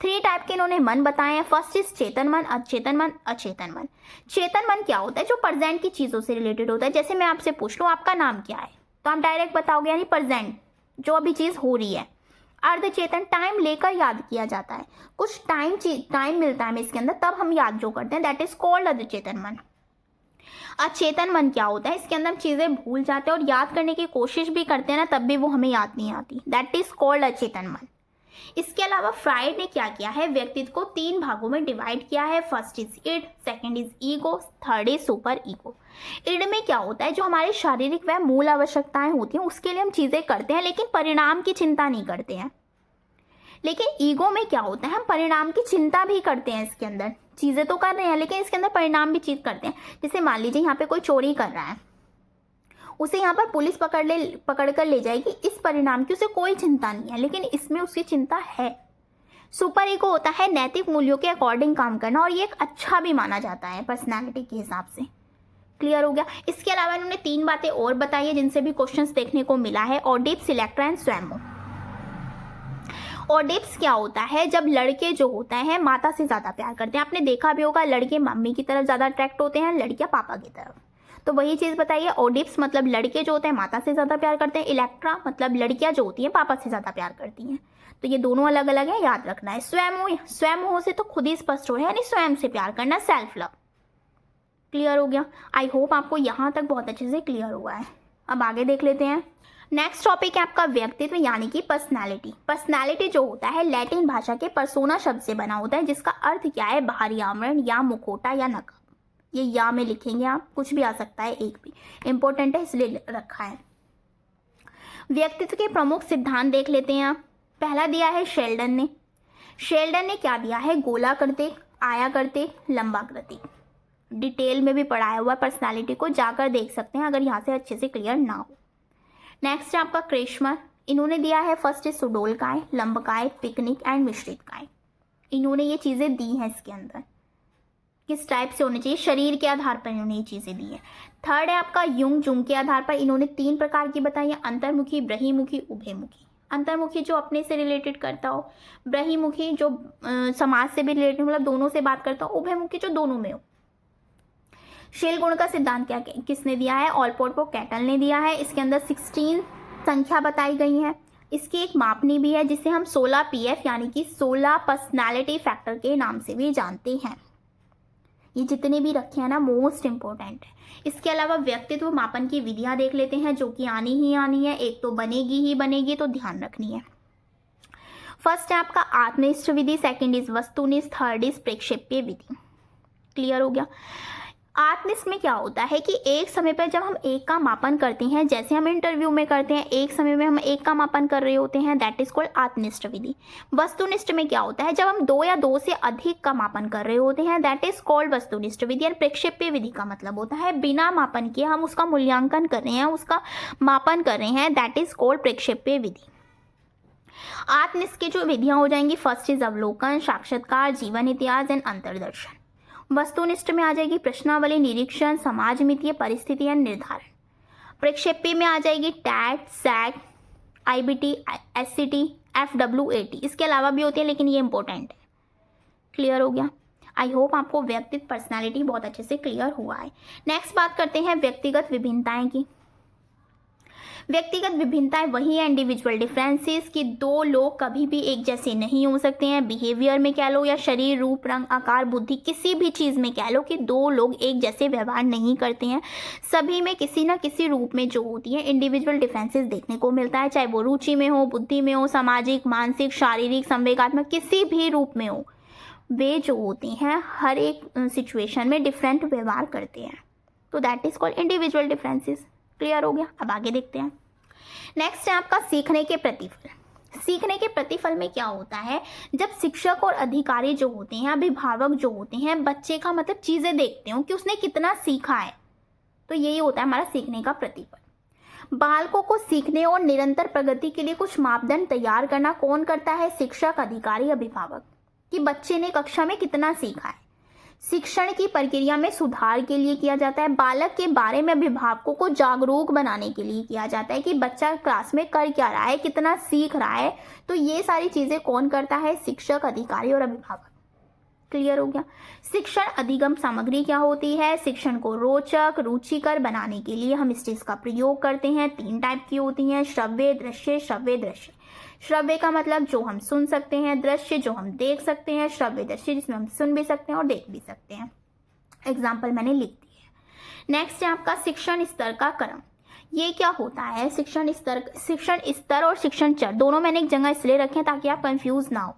3 टाइप के इन्होंने मन बताए हैं। फर्स्ट इज चेतन मन, अचेतन मन, अचेतन मन। चेतन मन क्या होता है, जो प्रेजेंट की चीज़ों से रिलेटेड होता है। जैसे मैं आपसे पूछ लूँ आपका नाम क्या है, तो आप डायरेक्ट बताओगे, यानी प्रेजेंट, जो अभी चीज़ हो रही है। अर्धचेतन, टाइम लेकर याद किया जाता है, कुछ टाइम मिलता है हमें इसके अंदर, तब हम याद जो करते हैं, दैट इज कॉल्ड अर्धचेतन मन। अचेतन मन क्या होता है, इसके अंदर हम चीज़ें भूल जाते हैं और याद करने की कोशिश भी करते हैं ना, तब भी वो हमें याद नहीं आती, दैट इज कॉल्ड अचेतन मन। इसके अलावा फ्राइड ने क्या किया है, व्यक्तित्व को 3 भागों में डिवाइड किया है। First is id, second is ego, third is super ego. Id में क्या होता है, जो हमारी शारीरिक व मूल आवश्यकताएं होती हैं उसके लिए हम चीज़ें करते हैं लेकिन परिणाम की चिंता नहीं करते हैं। लेकिन ईगो में क्या होता है, हम परिणाम की चिंता भी करते हैं, इसके अंदर चीज़ें तो कर रहे हैं लेकिन इसके अंदर परिणाम भी चीज करते हैं। जैसे मान लीजिए यहाँ पे कोई चोरी कर रहा है, उसे यहाँ पर पुलिस पकड़ कर ले जाएगी, इस परिणाम की उसे कोई चिंता नहीं है, लेकिन इसमें उसकी चिंता है। सुपर ईगो होता है नैतिक मूल्यों के अकॉर्डिंग काम करना, और ये एक अच्छा भी माना जाता है पर्सनैलिटी के हिसाब से। क्लियर हो गया। इसके अलावा इन्होंने 3 बातें और बताई है जिनसे भी क्वेश्चंस देखने को मिला है, ओडिप्स, इलेक्ट्रा एंड स्वयंभू। ओडिप्स क्या होता है, जब लड़के जो होते हैं माता से ज़्यादा प्यार करते हैं। आपने देखा भी होगा, लड़के मम्मी की तरफ ज़्यादा अट्रैक्ट होते हैं, लड़कियां पापा की तरफ। तो वही चीज़ बताइए। ओडिप्स मतलब लड़के जो होते हैं माता से ज़्यादा प्यार करते हैं, इलेक्ट्रा मतलब लड़कियां जो होती हैं पापा से ज़्यादा प्यार करती हैं। तो ये दोनों अलग अलग है, याद रखना है। स्वयं, स्वयं से तो खुद ही स्पष्ट हो है, यानी स्वयं से प्यार करना, सेल्फ लव। क्लियर हो गया? आई होप आपको यहाँ तक बहुत अच्छे से क्लियर हुआ है। अब आगे देख लेते हैं। नेक्स्ट टॉपिक है आपका व्यक्तित्व यानी कि पर्सनालिटी। पर्सनालिटी जो होता है लैटिन भाषा के पर्सोना शब्द से बना होता है, जिसका अर्थ क्या है? बाहरी आवरण या मुखौटा या नकाब। ये या में लिखेंगे आप, कुछ भी आ सकता है, एक भी इंपॉर्टेंट है इसलिए रखा है। व्यक्तित्व के प्रमुख सिद्धांत देख लेते हैं आप। पहला दिया है शेल्डन ने। शेल्डन ने क्या दिया है? गोलाकृति, आयाकृति, लंबाकृति। डिटेल में भी पढ़ाया हुआ पर्सनालिटी को, जाकर देख सकते हैं अगर यहाँ से अच्छे से क्लियर ना हो। नेक्स्ट है आपका क्रेशमर। इन्होंने दिया है फर्स्ट सुडोलकाय, लंबकाय, पिकनिक एंड मिश्रित काय। इन्होंने ये चीज़ें दी हैं इसके अंदर, किस टाइप से होनी चाहिए, शरीर के आधार पर इन्होंने ये चीज़ें दी हैं। थर्ड है आपका युंग। जुंग के आधार पर इन्होंने 3 प्रकार की बताई है, अंतर्मुखी, बहिर्मुखी, उभयमुखी। अंतर्मुखी जो अपने से रिलेटेड करता हो, बहिर्मुखी जो समाज से भी रिलेटेड मतलब दोनों से बात करता हो, उभयमुखी जो दोनों में हो। शील गुण का सिद्धांत क्या किसने दिया है? ऑलपोर्ट को कैटल ने दिया है। इसके अंदर 16 संख्या बताई गई है। इसकी एक मापनी भी है जिसे हम 16 PF यानी कि 16 पर्सनालिटी फैक्टर के नाम से भी जानते हैं। ये जितने भी रखे हैं ना मोस्ट इंपॉर्टेंट है। इसके अलावा व्यक्तित्व मापन की विधियां देख लेते हैं जो कि आनी ही आनी है, एक तो बनेगी ही बनेगी, तो ध्यान रखनी है। फर्स्ट है आपका आत्मनिष्ठ विधि, सेकंड इज वस्तुनिष्ठ, थर्ड इज प्रेक्षेप्य विधि। क्लियर हो गया? आत्मनिष्ठ में क्या होता है कि एक समय पर जब हम एक का मापन करते हैं, जैसे हम इंटरव्यू में करते हैं, एक समय में हम एक का मापन कर रहे होते हैं, दैट इज कॉल्ड आत्मनिष्ठ विधि। वस्तुनिष्ठ में क्या होता है? जब हम 2 या 2 से अधिक का मापन कर रहे होते हैं, दैट इज कॉल्ड वस्तुनिष्ठ विधि। और प्रेक्षेप्य विधि का मतलब होता है बिना मापन किए हम उसका मूल्यांकन कर रहे हैं, उसका मापन कर रहे हैं, दैट इज कॉल्ड प्रेक्षेप्य विधि। आत्मनिष्ठ की जो विधियां हो जाएंगी, फर्स्ट इज अवलोकन, साक्षात्कार, जीवन इतिहास एंड अंतर्दर्शन। वस्तुनिष्ठ में आ जाएगी प्रश्नावली, निरीक्षण, समाज मितीय, परिस्थिति एंड निर्धारण। प्रेक्षेप्य में आ जाएगी TAT, SAT, IBT, SCT, FWAT। इसके अलावा भी होती है लेकिन ये इंपॉर्टेंट है। क्लियर हो गया? आई होप आपको व्यक्तित्व पर्सनालिटी बहुत अच्छे से क्लियर हुआ है। नेक्स्ट बात करते हैं व्यक्तिगत विभिन्नताएं की। व्यक्तिगत विभिन्नताएं वही है इंडिविजुअल डिफरेंसेस कि 2 लोग कभी भी एक जैसे नहीं हो सकते हैं। बिहेवियर में कह लो या शरीर, रूप, रंग, आकार, बुद्धि, किसी भी चीज़ में कह लो कि 2 लोग एक जैसे व्यवहार नहीं करते हैं। सभी में किसी न किसी रूप में जो होती है इंडिविजुअल डिफरेंसेस देखने को मिलता है, चाहे वो रुचि में हो, बुद्धि में हो, सामाजिक, मानसिक, शारीरिक, संवेगात्मक, किसी भी रूप में हो। वे जो होते हैं हर एक सिचुएशन में डिफरेंट व्यवहार करते हैं, तो that is called individual differences. Clear हो गया? अब आगे देखते हैं। नेक्स्ट है आपका सीखने के प्रतिफल। सीखने के प्रतिफल में क्या होता है? जब शिक्षक और अधिकारी जो होते हैं, अभिभावक जो होते हैं, बच्चे का मतलब चीज़ें देखते हो कि उसने कितना सीखा है, तो यही होता है हमारा सीखने का प्रतिफल। बालकों को सीखने और निरंतर प्रगति के लिए कुछ मापदंड तैयार करना कौन करता है? शिक्षक, अधिकारी, अभिभावक, कि बच्चे ने कक्षा में कितना सीखा है। शिक्षण की प्रक्रिया में सुधार के लिए किया जाता है। बालक के बारे में अभिभावकों को जागरूक बनाने के लिए किया जाता है कि बच्चा क्लास में कर क्या रहा है, कितना सीख रहा है। तो ये सारी चीज़ें कौन करता है? शिक्षक, अधिकारी और अभिभावक। क्लियर हो गया? शिक्षण अधिगम सामग्री क्या होती है? शिक्षण को रोचक, रुचिकर बनाने के लिए हम इस चीज़ का प्रयोग करते हैं। 3 टाइप की होती हैं, श्रव्य, दृश्य, श्रव्य, दृश्य। श्रव्य का मतलब जो हम सुन सकते हैं, दृश्य जो हम देख सकते हैं, श्रव्य दृश्य जिसमें हम सुन भी सकते हैं और देख भी सकते हैं। एग्जाम्पल मैंने लिख दी है। नेक्स्ट है आपका शिक्षण स्तर का क्रम। ये क्या होता है? शिक्षण स्तर और शिक्षण चर दोनों मैंने एक जगह इसलिए रखे हैं ताकि आप कंफ्यूज ना हो।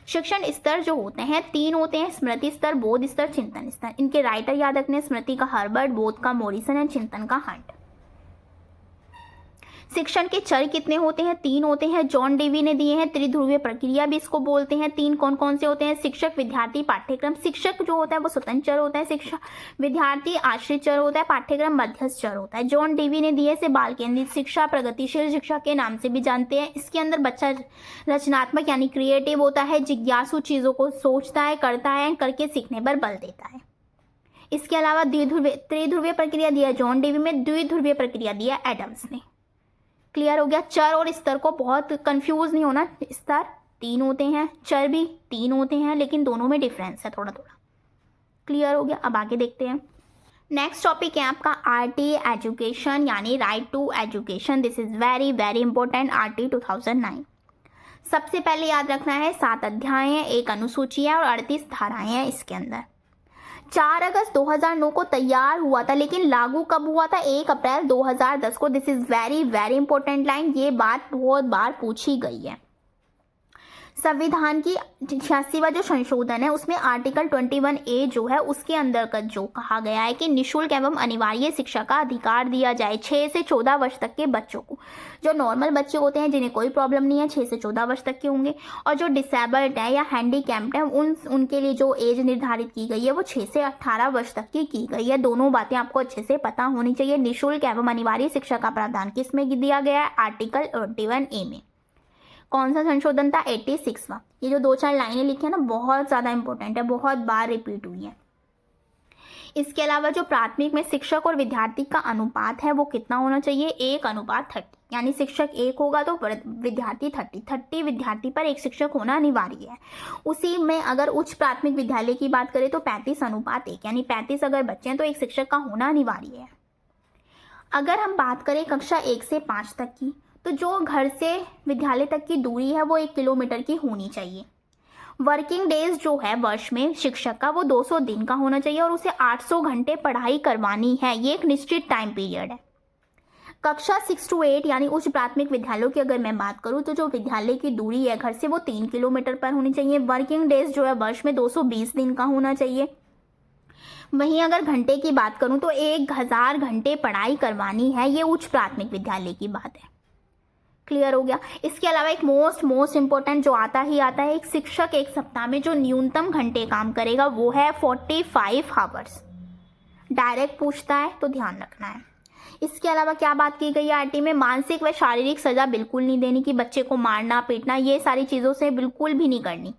शिक्षण स्तर जो होते हैं 3 होते हैं, स्मृति स्तर, बोध स्तर, चिंतन स्तर। इनके राइटर याद रखने, स्मृति का हर्बर्ट, बोध का मॉरिसन एंड चिंतन का हंट। शिक्षण के चर कितने होते हैं? 3 होते हैं, जॉन डेवी ने दिए हैं। त्रिध्रुवीय प्रक्रिया भी इसको बोलते हैं। 3 कौन कौन से होते हैं? शिक्षक, विद्यार्थी, पाठ्यक्रम। शिक्षक जो होता है वो स्वतंत्र चर होता है, शिक्षा विद्यार्थी आश्रित चर होता है, पाठ्यक्रम मध्यस्थ चर होता है। जॉन डेवी ने दिए से बाल केंद्रित शिक्षा, प्रगतिशील शिक्षा के नाम से भी जानते हैं। इसके अंदर बच्चा रचनात्मक यानी क्रिएटिव होता है, जिज्ञासु, चीज़ों को सोचता है, करता है, करके सीखने पर बल देता है। इसके अलावा त्रिध्रुवीय प्रक्रिया दिया जॉन डेवी में, द्विध्रुवीय प्रक्रिया दिया एडम्स ने। क्लियर हो गया? चर और स्तर को बहुत कंफ्यूज नहीं होना। स्तर 3 होते हैं, चर भी 3 होते हैं, लेकिन दोनों में डिफरेंस है थोड़ा थोड़ा। क्लियर हो गया? अब आगे देखते हैं। नेक्स्ट टॉपिक है आपका आरटी एजुकेशन यानी right to education. This is very very important, RT 2009। सबसे पहले याद रखना है 7 अध्याय हैं, 1 अनुसूची है और 38 धाराएं हैं इसके अंदर। 4 अगस्त 2009 को तैयार हुआ था, लेकिन लागू कब हुआ था? 1 अप्रैल 2010 को। This is very very important line, ये बात बहुत बार पूछी गई है। संविधान की 86वां जो संशोधन है उसमें आर्टिकल 21A जो है उसके अंतर्गत जो कहा गया है कि निःशुल्क एवं अनिवार्य शिक्षा का अधिकार दिया जाए 6 से 14 वर्ष तक के बच्चों को। जो नॉर्मल बच्चे होते हैं जिन्हें कोई प्रॉब्लम नहीं है 6 से 14 वर्ष तक के होंगे, और जो डिसेबल्ड है या हैंडीकैप्ड है उनके लिए जो एज निर्धारित की गई है वो 6 से 18 वर्ष तक की गई है। दोनों बातें आपको अच्छे से पता होनी चाहिए। निःशुल्क एवं अनिवार्य शिक्षा का प्रावधान किस में दिया गया है? आर्टिकल 21A में। कौन सा संशोधन था? 86वां। ये जो 2-4 लाइनें लिखी है ना बहुत ज़्यादा इंपॉर्टेंट है, बहुत बार रिपीट हुई है। इसके अलावा जो प्राथमिक में शिक्षक और विद्यार्थी का अनुपात है वो कितना होना चाहिए? 1:30, यानी शिक्षक 1 होगा तो विद्यार्थी 30 विद्यार्थी पर 1 शिक्षक होना अनिवार्य है। उसी में अगर उच्च प्राथमिक विद्यालय की बात करें तो 35:1, यानी 35 अगर बच्चे हैं तो 1 शिक्षक का होना अनिवार्य है। अगर हम बात करें कक्षा 1 से 5 तक की, तो जो घर से विद्यालय तक की दूरी है वो 1 किलोमीटर की होनी चाहिए। वर्किंग डेज जो है वर्ष में शिक्षक का वो 200 दिन का होना चाहिए और उसे 800 घंटे पढ़ाई करवानी है, ये एक निश्चित टाइम पीरियड है। कक्षा 6 to 8 यानी उच्च प्राथमिक विद्यालयों की अगर मैं बात करूँ तो जो विद्यालय की दूरी है घर से वो 3 किलोमीटर पर होनी चाहिए। वर्किंग डेज जो है वर्ष में 220 दिन का होना चाहिए। वहीं अगर घंटे की बात करूँ तो 1000 घंटे पढ़ाई करवानी है, ये उच्च प्राथमिक विद्यालय की बात है। क्लियर हो गया। इसके अलावा एक मोस्ट इंपॉर्टेंट जो आता है, एक शिक्षक 1 सप्ताह में जो न्यूनतम घंटे काम करेगा वो है 45 आवर्स। डायरेक्ट पूछता है तो ध्यान रखना है। इसके अलावा क्या बात की गई है आरटी में? मानसिक व शारीरिक सजा बिल्कुल नहीं देनी, कि बच्चे को मारना पीटना ये सारी चीज़ों से बिल्कुल भी नहीं करनी।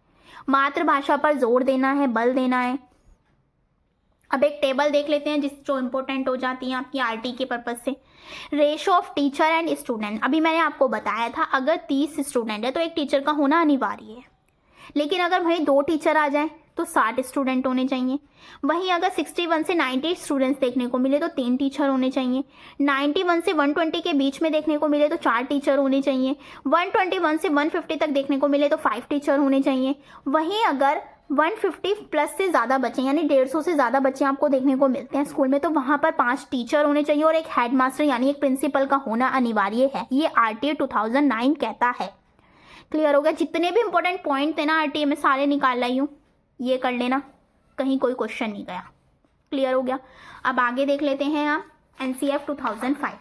मातृभाषा पर जोर देना है, बल देना है। अब एक टेबल देख लेते हैं जो इंपॉर्टेंट हो जाती है आपकी आरटी के पर्पज से। Ratio of teacher and student, अभी मैंने आपको बताया था अगर 30 स्टूडेंट है तो 1 टीचर का होना अनिवार्य है, लेकिन अगर वहीं 2 टीचर आ जाए तो 60 स्टूडेंट होने चाहिए। वहीं अगर 61 से 90 स्टूडेंट्स देखने को मिले तो 3 टीचर होने चाहिए। 91 से 120 के बीच में देखने को मिले तो 4 टीचर होने चाहिए। 121 से 150 तक देखने को मिले तो 5 टीचर होने चाहिए। वहीं अगर 150 प्लस से ज़्यादा बच्चे यानी 150 से ज़्यादा बच्चे आपको देखने को मिलते हैं स्कूल में तो वहाँ पर 5 टीचर होने चाहिए और एक हेडमास्टर यानी एक प्रिंसिपल का होना अनिवार्य है, ये आरटीए 2009 कहता है। क्लियर हो गया। जितने भी इंपॉर्टेंट पॉइंट थे ना आरटीए में सारे निकाल लाई हूँ, ये कर लेना, कहीं कोई क्वेश्चन नहीं गया। क्लियर हो गया। अब आगे देख लेते हैं आप एनसीएफ 2005।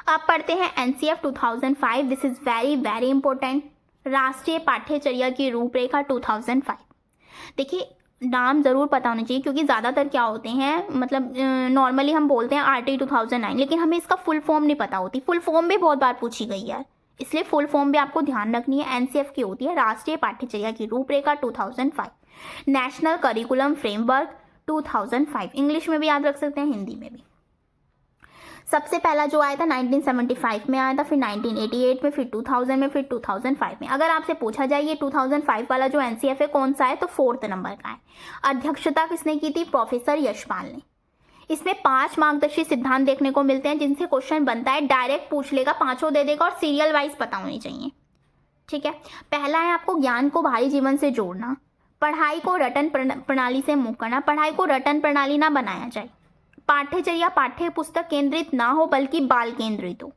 अब पढ़ते हैं NCF 2005। This is very very important. राष्ट्रीय पाठ्यचर्या की रूपरेखा 2005। देखिए नाम ज़रूर पता होना चाहिए क्योंकि ज़्यादातर क्या होते हैं मतलब नॉर्मली हम बोलते हैं आरटी 2009, लेकिन हमें इसका फुल फॉर्म नहीं पता होती। फुल फॉर्म भी बहुत बार पूछी गई है, इसलिए फुल फॉर्म भी आपको ध्यान रखनी है। एनसीएफ की होती है राष्ट्रीय पाठ्यचर्या की रूपरेखा 2005। नेशनल करिकुलम फ्रेमवर्क 2005, इंग्लिश में भी याद रख सकते हैं, हिंदी में भी। सबसे पहला जो आया था 1975 में आया था, फिर 1988 में, फिर 2000 में, फिर 2005 में। अगर आपसे पूछा जाए ये 2005 वाला जो एनसीएफ है कौन सा है तो 4th नंबर का है। अध्यक्षता किसने की थी? प्रोफेसर यशपाल ने। इसमें 5 मार्गदर्शी सिद्धांत देखने को मिलते हैं जिनसे क्वेश्चन बनता है, डायरेक्ट पूछ लेगा, 5 दे देगा और सीरियल वाइज पता होनी चाहिए। ठीक है। पहला है आपको ज्ञान को बाहरी जीवन से जोड़ना, पढ़ाई को रटन प्रणाली से मुक्त करना, पढ़ाई को रटन प्रणाली ना बनाया जाए, पाठ्यचर्या पाठ्य पुस्तक केंद्रित ना हो बल्कि बाल केंद्रित हो,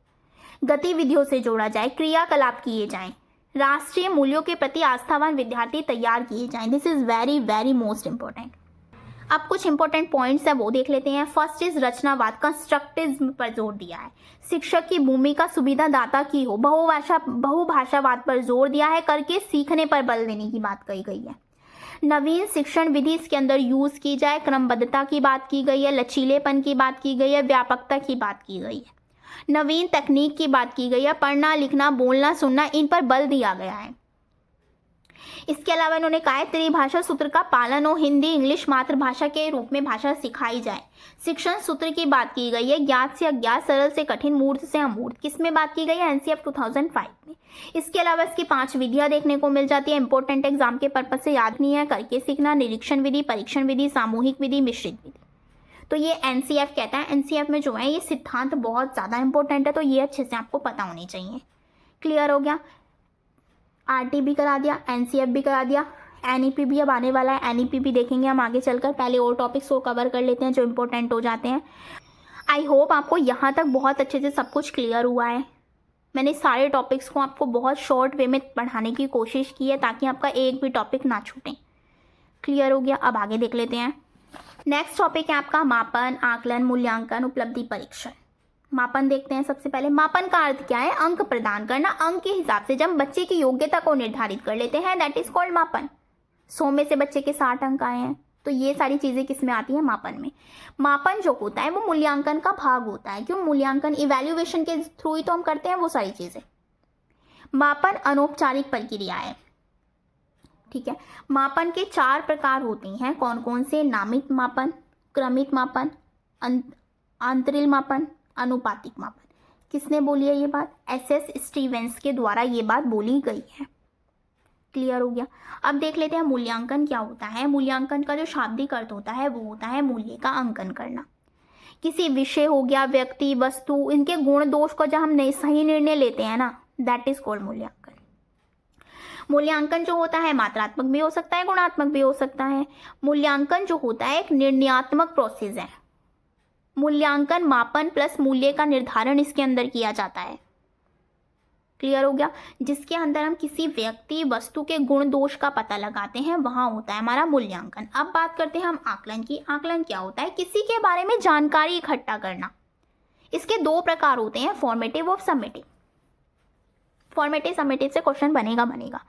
गतिविधियों से जोड़ा जाए, क्रियाकलाप किए जाएं, राष्ट्रीय मूल्यों के प्रति आस्थावान विद्यार्थी तैयार किए जाएं। This is very very most important. अब कुछ इंपॉर्टेंट पॉइंट्स है वो देख लेते हैं। फर्स्ट इज रचनावाद, कंस्ट्रक्टिज्म पर जोर दिया है। शिक्षक की भूमिका सुविधादाता की हो, बहुभाषावाद पर जोर दिया है, करके सीखने पर बल देने की बात कही गई है। नवीन शिक्षण विधि इसके अंदर यूज की जाए, क्रमबद्धता की बात की गई है, लचीलेपन की बात की गई है, व्यापकता की बात की गई है, नवीन तकनीक की बात की गई है, पढ़ना लिखना बोलना सुनना इन पर बल दिया गया है। इसके अलावा इन्होंने कहा है त्रिभाषा सूत्र का पालन हो, हिंदी इंग्लिश मातृभाषा के रूप में भाषा सिखाई जाए। शिक्षण सूत्र की बात की गई है, ज्ञात से अज्ञात, सरल से कठिन, मूर्त से अमूर्त। किसमें बात की गई है? एनसीएफ 2005 में। इसके अलावा इसकी 5 विधियां देखने को मिल जाती है, इंपॉर्टेंट एग्जाम के पर्पज से याद नहीं है, करके सीखना, निरीक्षण विधि, परीक्षण विधि, सामूहिक विधि, मिश्रित विधि। तो ये एनसीएफ कहता है। एनसीएफ में जो है ये सिद्धांत बहुत ज़्यादा इंपॉर्टेंट है, तो ये अच्छे से आपको पता होनी चाहिए। क्लियर हो गया। आरटी भी करा दिया, एनसीएफ भी करा दिया, एनईपी भी अब आने वाला है। एनईपी भी देखेंगे हम आगे चलकर। पहले और टॉपिक्स को कवर कर लेते हैं जो इंपॉर्टेंट हो जाते हैं। आई होप आपको यहाँ तक बहुत अच्छे से सब कुछ क्लियर हुआ है। मैंने सारे टॉपिक्स को आपको बहुत शॉर्ट वे में पढ़ाने की कोशिश की है ताकि आपका एक भी टॉपिक ना छूटे। क्लियर हो गया। अब आगे देख लेते हैं। नेक्स्ट टॉपिक है आपका मापन, आकलन, मूल्यांकन, उपलब्धि परीक्षण। मापन देखते हैं। सबसे पहले मापन का अर्थ क्या है? अंक प्रदान करना। अंक के हिसाब से जब बच्चे की योग्यता को निर्धारित कर लेते हैं, दैट इज कॉल्ड मापन। 100 में से बच्चे के 60 अंक आए हैं, तो ये सारी चीज़ें किस में आती हैं? मापन में। मापन जो होता है वो मूल्यांकन का भाग होता है। क्यों? मूल्यांकन इवैल्यूएशन के थ्रू ही तो हम करते हैं वो सारी चीज़ें। मापन अनौपचारिक प्रक्रिया है। ठीक है। मापन के 4 प्रकार होते हैं। कौन कौन से? नामित मापन, क्रमित मापन, आंतरिक मापन, अनुपातिक मापन। किसने बोली है ये बात? एसएस स्टीवेंस के द्वारा ये बात बोली गई है। क्लियर हो गया। अब देख लेते हैं मूल्यांकन क्या होता है। मूल्यांकन का जो शाब्दिक अर्थ होता है वो होता है मूल्य का अंकन करना। किसी विषय हो गया, व्यक्ति, वस्तु, इनके गुण दोष को जब हम सही निर्णय लेते हैं ना, दैट इज कॉल्ड मूल्यांकन। मूल्यांकन जो होता है मात्रात्मक भी हो सकता है, गुणात्मक भी हो सकता है। मूल्यांकन जो होता है एक निर्णयात्मक प्रोसेस है। मूल्यांकन मापन प्लस मूल्य का निर्धारण इसके अंदर किया जाता है। क्लियर हो गया। जिसके अंदर हम किसी व्यक्ति, वस्तु के गुण दोष का पता लगाते हैं, वहां होता है हमारा मूल्यांकन। अब बात करते हैं हम आकलन की। आकलन क्या होता है? किसी के बारे में जानकारी इकट्ठा करना। इसके 2 प्रकार होते हैं, फॉर्मेटिव और समेटिव। फॉर्मेटिव समेटिव से क्वेश्चन बनेगा।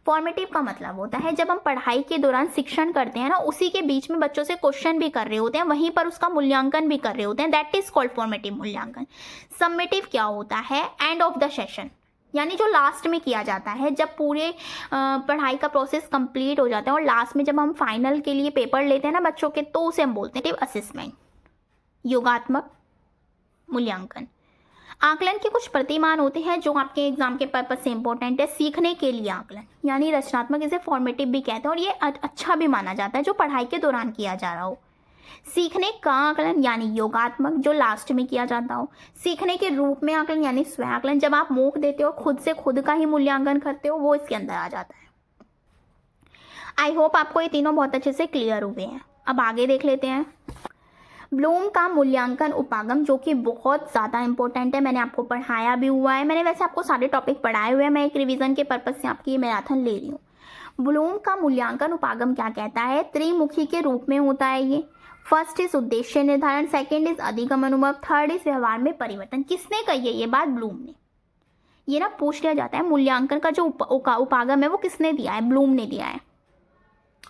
फॉर्मेटिव का मतलब होता है जब हम पढ़ाई के दौरान शिक्षण करते हैं ना, उसी के बीच में बच्चों से क्वेश्चन भी कर रहे होते हैं, वहीं पर उसका मूल्यांकन भी कर रहे होते हैं, दैट इज कॉल्ड फॉर्मेटिव मूल्यांकन। समेटिव क्या होता है? एंड ऑफ द सेशन, यानी जो लास्ट में किया जाता है, जब पूरे पढ़ाई का प्रोसेस कंप्लीट हो जाता है और लास्ट में जब हम फाइनल के लिए पेपर लेते हैं ना बच्चों के, तो उसे हम बोलते हैं असेसमेंट, योगात्मक मूल्यांकन। आकलन के कुछ प्रतिमान होते हैं जो आपके एग्जाम के पर्पज से इंपॉर्टेंट है। सीखने के लिए आकलन यानी रचनात्मक, इसे फॉर्मेटिव भी कहते हैं और ये अच्छा भी माना जाता है जो पढ़ाई के दौरान किया जा रहा हो। सीखने का आकलन यानी योगात्मक, जो लास्ट में किया जाता हो। सीखने के रूप में आकलन यानी स्वयं आकलन, जब आप मॉक देते हो, खुद से खुद का ही मूल्यांकन करते हो, वो इसके अंदर आ जाता है। आई होप आपको ये तीनों बहुत अच्छे से क्लियर हुए हैं। अब आगे देख लेते हैं ब्लूम का मूल्यांकन उपागम, जो कि बहुत ज़्यादा इंपॉर्टेंट है। मैंने आपको पढ़ाया भी हुआ है। मैंने वैसे आपको सारे टॉपिक पढ़ाए हुए हैं, मैं एक रिवीजन के पर्पज से आपकी मैराथन ले रही हूँ। ब्लूम का मूल्यांकन उपागम क्या कहता है? त्रिमुखी के रूप में होता है ये। फर्स्ट इज उद्देश्य निर्धारण, सेकेंड इज अधिगम अनुभव, थर्ड इज व्यवहार में परिवर्तन। किसने कही है ये बात? ब्लूम ने। ये ना पूछ लिया जाता है मूल्यांकन का जो उपागम है वो किसने दिया है? ब्लूम ने दिया है।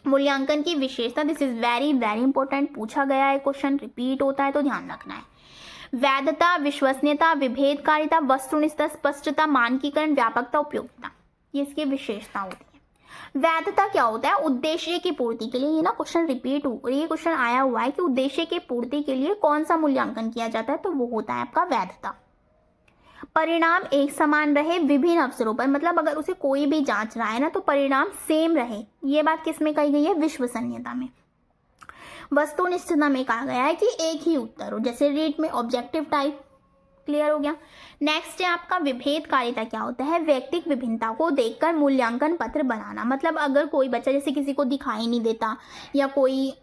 मूल्यांकन की विशेषता, this is very very important, पूछा गया है क्वेश्चन, रिपीट होता है तो ध्यान रखना है। वैधता, विश्वसनीयता, विभेदकारिता, वस्तुनिष्ठ, स्पष्टता, मानकीकरण, व्यापकता, उपयोगिता, ये इसकी विशेषता होती है। वैधता क्या होता है? उद्देश्य की पूर्ति के लिए, ये ना क्वेश्चन रिपीट हुआ, ये क्वेश्चन आया हुआ है कि उद्देश्य की पूर्ति के लिए कौन सा मूल्यांकन किया जाता है, तो वो होता है आपका वैधता। परिणाम एक समान रहे विभिन्न अवसरों पर, मतलब अगर उसे कोई भी जांच रहा है ना तो परिणाम सेम रहे, ये बात किसमें कही गई है? विश्वसनीयता में। वस्तुनिष्ठता में कहा गया है कि एक ही उत्तर हो, जैसे रीड में ऑब्जेक्टिव टाइप। क्लियर हो गया। नेक्स्ट है आपका विभेदकारिता। क्या होता है? व्यक्तिगत विभिन्नता को देखकर मूल्यांकन पत्र बनाना, मतलब अगर कोई बच्चा जैसे किसी को दिखाई नहीं देता या कोई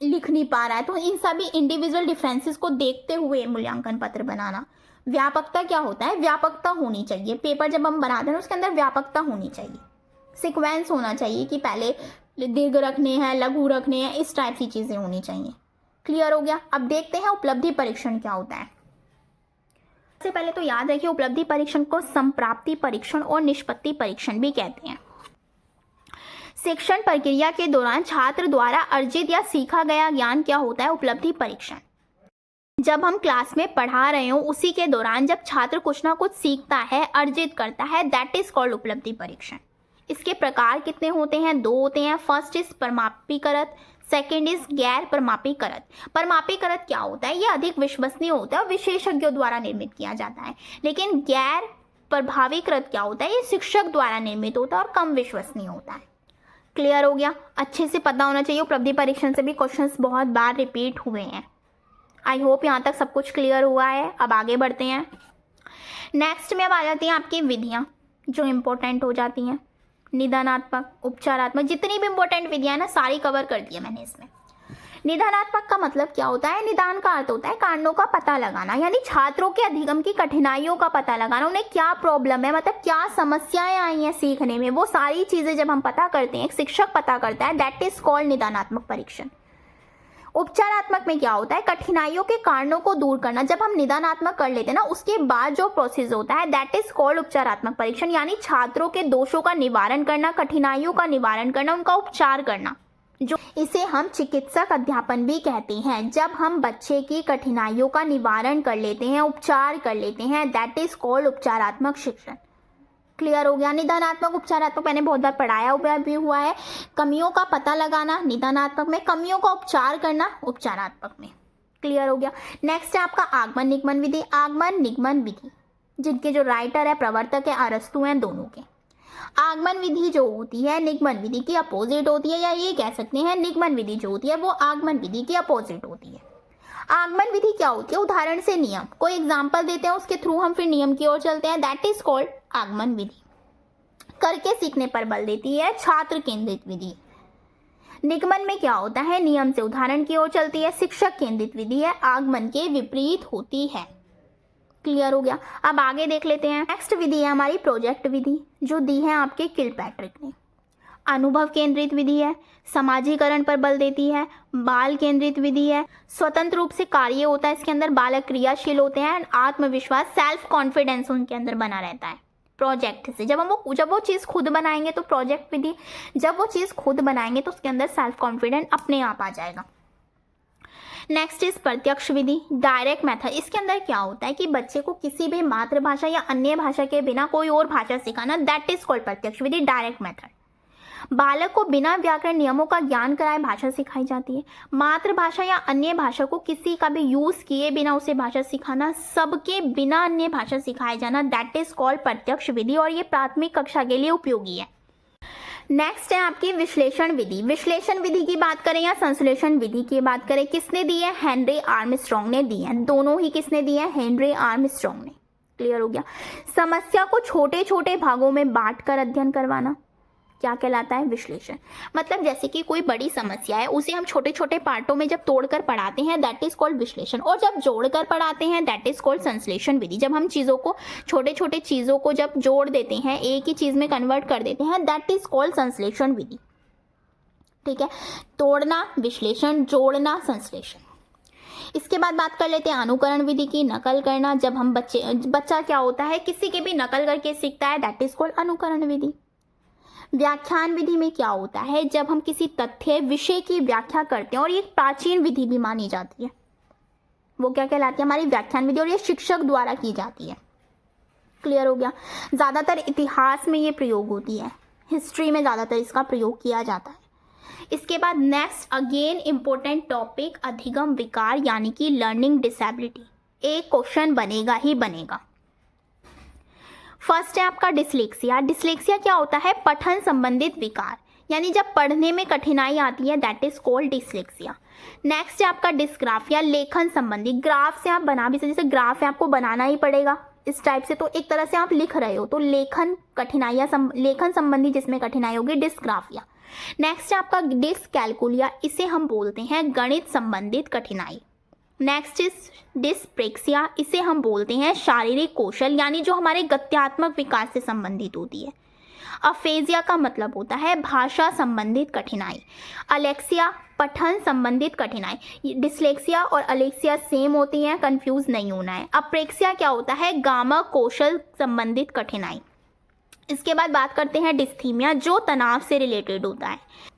लिख नहीं पा रहा है, तो इन सभी इंडिविजुअल डिफरेंसेस को देखते हुए मूल्यांकन पत्र बनाना। व्यापकता क्या होता है? व्यापकता होनी चाहिए, पेपर जब हम बनाते हैं उसके अंदर व्यापकता होनी चाहिए, सीक्वेंस होना चाहिए कि पहले दीर्घ रखने हैं, लघु रखने हैं, इस टाइप की चीजें होनी चाहिए। क्लियर हो गया। अब देखते हैं उपलब्धि परीक्षण क्या होता है। सबसे पहले तो याद रखिए उपलब्धि परीक्षण को संप्राप्ति परीक्षण और निष्पत्ति परीक्षण भी कहते हैं। शिक्षण प्रक्रिया के दौरान छात्र द्वारा अर्जित या सीखा गया ज्ञान क्या होता है? उपलब्धि परीक्षण। जब हम क्लास में पढ़ा रहे हो उसी के दौरान जब छात्र कुछ ना कुछ सीखता है, अर्जित करता है, दैट इज कॉल्ड उपलब्धि परीक्षण। इसके प्रकार कितने होते हैं? 2 होते हैं। फर्स्ट इज परमापीकृत, सेकेंड इज गैर परमापीकृत। परमापीकृत क्या होता है? ये अधिक विश्वसनीय होता है और विशेषज्ञों द्वारा निर्मित किया जाता है। लेकिन गैर प्रभावीकृत क्या होता है? ये शिक्षक द्वारा निर्मित होता है और कम विश्वसनीय होता है। क्लियर हो गया। अच्छे से पता होना चाहिए, उपलब्धि परीक्षण से भी क्वेश्चंस बहुत बार रिपीट हुए हैं। आई होप यहाँ तक सब कुछ क्लियर हुआ है। अब आगे बढ़ते हैं। नेक्स्ट में अब आ जाती हैं आपकी विधियाँ जो इम्पोर्टेंट हो जाती हैं। निदानात्मक, उपचारात्मक, जितनी भी इम्पोर्टेंट विधियाँ ना सारी कवर कर दी है मैंने इसमें। निदानात्मक का मतलब क्या होता है? निदान का अर्थ होता है कारणों का पता लगाना, यानी छात्रों के अधिगम की कठिनाइयों का पता लगाना, उन्हें क्या प्रॉब्लम है, मतलब क्या समस्याएं आई हैं सीखने में, वो सारी चीजें जब हम पता करते हैं, एक शिक्षक पता करता है, दैट इज कॉल्ड निदानात्मक परीक्षण। उपचारात्मक में क्या होता है? कठिनाइयों के कारणों को दूर करना। जब हम निदानात्मक कर लेते हैं ना, उसके बाद जो प्रोसेस होता है दैट इज कॉल्ड उपचारात्मक परीक्षण, यानी छात्रों के दोषों का निवारण करना, कठिनाइयों का निवारण करना, उनका उपचार करना, जो इसे हम चिकित्सक अध्यापन भी कहते हैं। जब हम बच्चे की कठिनाइयों का निवारण कर लेते हैं, उपचार कर लेते हैं, दैट इज कॉल्ड उपचारात्मक शिक्षण। क्लियर हो गया? निदानात्मक, उपचारात्मक मैंने बहुत बार पढ़ाया हुआ भी हुआ है। कमियों का पता लगाना निदानात्मक में, कमियों का उपचार करना उपचारात्मक में। क्लियर हो गया? नेक्स्ट है आपका आगमन निगमन विधि। आगमन निगमन विधि जिनके जो राइटर है, प्रवर्तक है, अरस्तु हैं, दोनों के। आगमन विधि जो होती है निगमन विधि की अपोजिट होती है, या ये कह सकते हैं निगमन विधि जो होती है वो आगमन विधि की अपोजिट होती है। आगमन विधि क्या होती है? उदाहरण से नियम, कोई एग्जाम्पल देते हैं उसके थ्रू हम फिर नियम की ओर चलते हैं, दैट इज कॉल्ड आगमन विधि। करके सीखने पर बल देती है, छात्र केंद्रित विधि। निगमन में क्या होता है? नियम से उदाहरण की ओर चलती है, शिक्षक केंद्रित विधि है, आगमन के विपरीत होती है। क्लियर हो गया? अब आगे देख लेते हैं। नेक्स्ट विधि है हमारी प्रोजेक्ट विधि, जो दी है आपके किलपैट्रिक ने। अनुभव केंद्रित विधि है, समाजीकरण पर बल देती है, बाल केंद्रित विधि है, स्वतंत्र रूप से कार्य होता है इसके अंदर, बालक क्रियाशील होते हैं, आत्मविश्वास, सेल्फ कॉन्फिडेंस उनके अंदर बना रहता है। प्रोजेक्ट से जब वो चीज़ खुद बनाएंगे तो प्रोजेक्ट विधि, जब वो चीज़ खुद बनाएंगे तो उसके अंदर सेल्फ कॉन्फिडेंस अपने आप आ जाएगा। नेक्स्ट इज प्रत्यक्ष विधि, डायरेक्ट मेथड। इसके अंदर क्या होता है कि बच्चे को किसी भी मातृभाषा या अन्य भाषा के बिना कोई और भाषा सिखाना, दैट इज कॉल्ड प्रत्यक्ष विधि, डायरेक्ट मेथड। बालक को बिना व्याकरण नियमों का ज्ञान कराए भाषा सिखाई जाती है। मातृभाषा या अन्य भाषा को किसी का भी यूज किए बिना उसे भाषा सिखाना, सबके बिना अन्य भाषा सिखाए जाना, दैट इज कॉल्ड प्रत्यक्ष विधि, और ये प्राथमिक कक्षा के लिए उपयोगी है। नेक्स्ट है आपकी विश्लेषण विधि। विश्लेषण विधि की बात करें या संश्लेषण विधि की बात करें, किसने दी है? हेनरी आर्मस्ट्रांग ने दी है। दोनों ही किसने दी है? हेनरी आर्मस्ट्रांग ने। क्लियर हो गया? समस्या को छोटे छोटे भागों में बांटकर अध्ययन करवाना क्या कहलाता है? विश्लेषण। मतलब जैसे कि कोई बड़ी समस्या है, उसे हम छोटे छोटे पार्टों में जब तोड़कर पढ़ाते हैं, दैट इज कॉल्ड विश्लेषण, और जब जोड़कर पढ़ाते हैं दैट इज कॉल्ड संश्लेषण विधि। जब हम चीज़ों को, छोटे छोटे चीज़ों को जब जोड़ देते हैं, एक ही चीज़ में कन्वर्ट कर देते हैं, दैट इज कॉल्ड संश्लेषण विधि। ठीक है? तोड़ना विश्लेषण, जोड़ना संश्लेषण। इसके बाद बात कर लेते हैं अनुकरण विधि की, नकल करना। जब हम बच्चा क्या होता है, किसी की भी नकल करके सीखता है, दैट इज कॉल्ड अनुकरण विधि। व्याख्यान विधि में क्या होता है? जब हम किसी तथ्य, विषय की व्याख्या करते हैं, और ये प्राचीन विधि भी मानी जाती है, वो क्या कहलाती है? हमारी व्याख्यान विधि, और ये शिक्षक द्वारा की जाती है। क्लियर हो गया? ज़्यादातर इतिहास में ये प्रयोग होती है, हिस्ट्री में ज़्यादातर इसका प्रयोग किया जाता है। इसके बाद नेक्स्ट अगेन इंपॉर्टेंट टॉपिक, अधिगम विकार यानी कि लर्निंग डिसेबिलिटी। एक क्वेश्चन बनेगा ही बनेगा। फर्स्ट है आपका डिसलेक्सिया। डिसलेक्सिया क्या होता है? पठन संबंधित विकार, यानी जब पढ़ने में कठिनाई आती है, that is called dyslexia. Next है आपका डिस्ग्राफिया, लेखन संबंधी। ग्राफ से आप बना भी सकते, जैसे ग्राफ है आपको बनाना ही पड़ेगा इस टाइप से, तो एक तरह से आप लिख रहे हो, तो लेखन कठिनाइयाँ, लेखन संबंधी जिसमें कठिनाई होगी, डिस्ग्राफिया। नेक्स्ट है आपका डिस्कैल्कुलिया, इसे हम बोलते हैं गणित संबंधित कठिनाई। नेक्स्ट इज डिस्प्रेक्सिया, इसे हम बोलते हैं शारीरिक कौशल, यानी जो हमारे गत्यात्मक विकास से संबंधित होती है। अफेजिया का मतलब होता है भाषा संबंधित कठिनाई। अलेक्सिया पठन संबंधित कठिनाई। डिसलेक्सिया और अलेक्सिया सेम होती हैं, कंफ्यूज नहीं होना है। अप्रेक्सिया क्या होता है? गामक कौशल संबंधित कठिनाई। इसके बाद बात करते हैं डिस्थीमिया, जो तनाव से रिलेटेड होता है।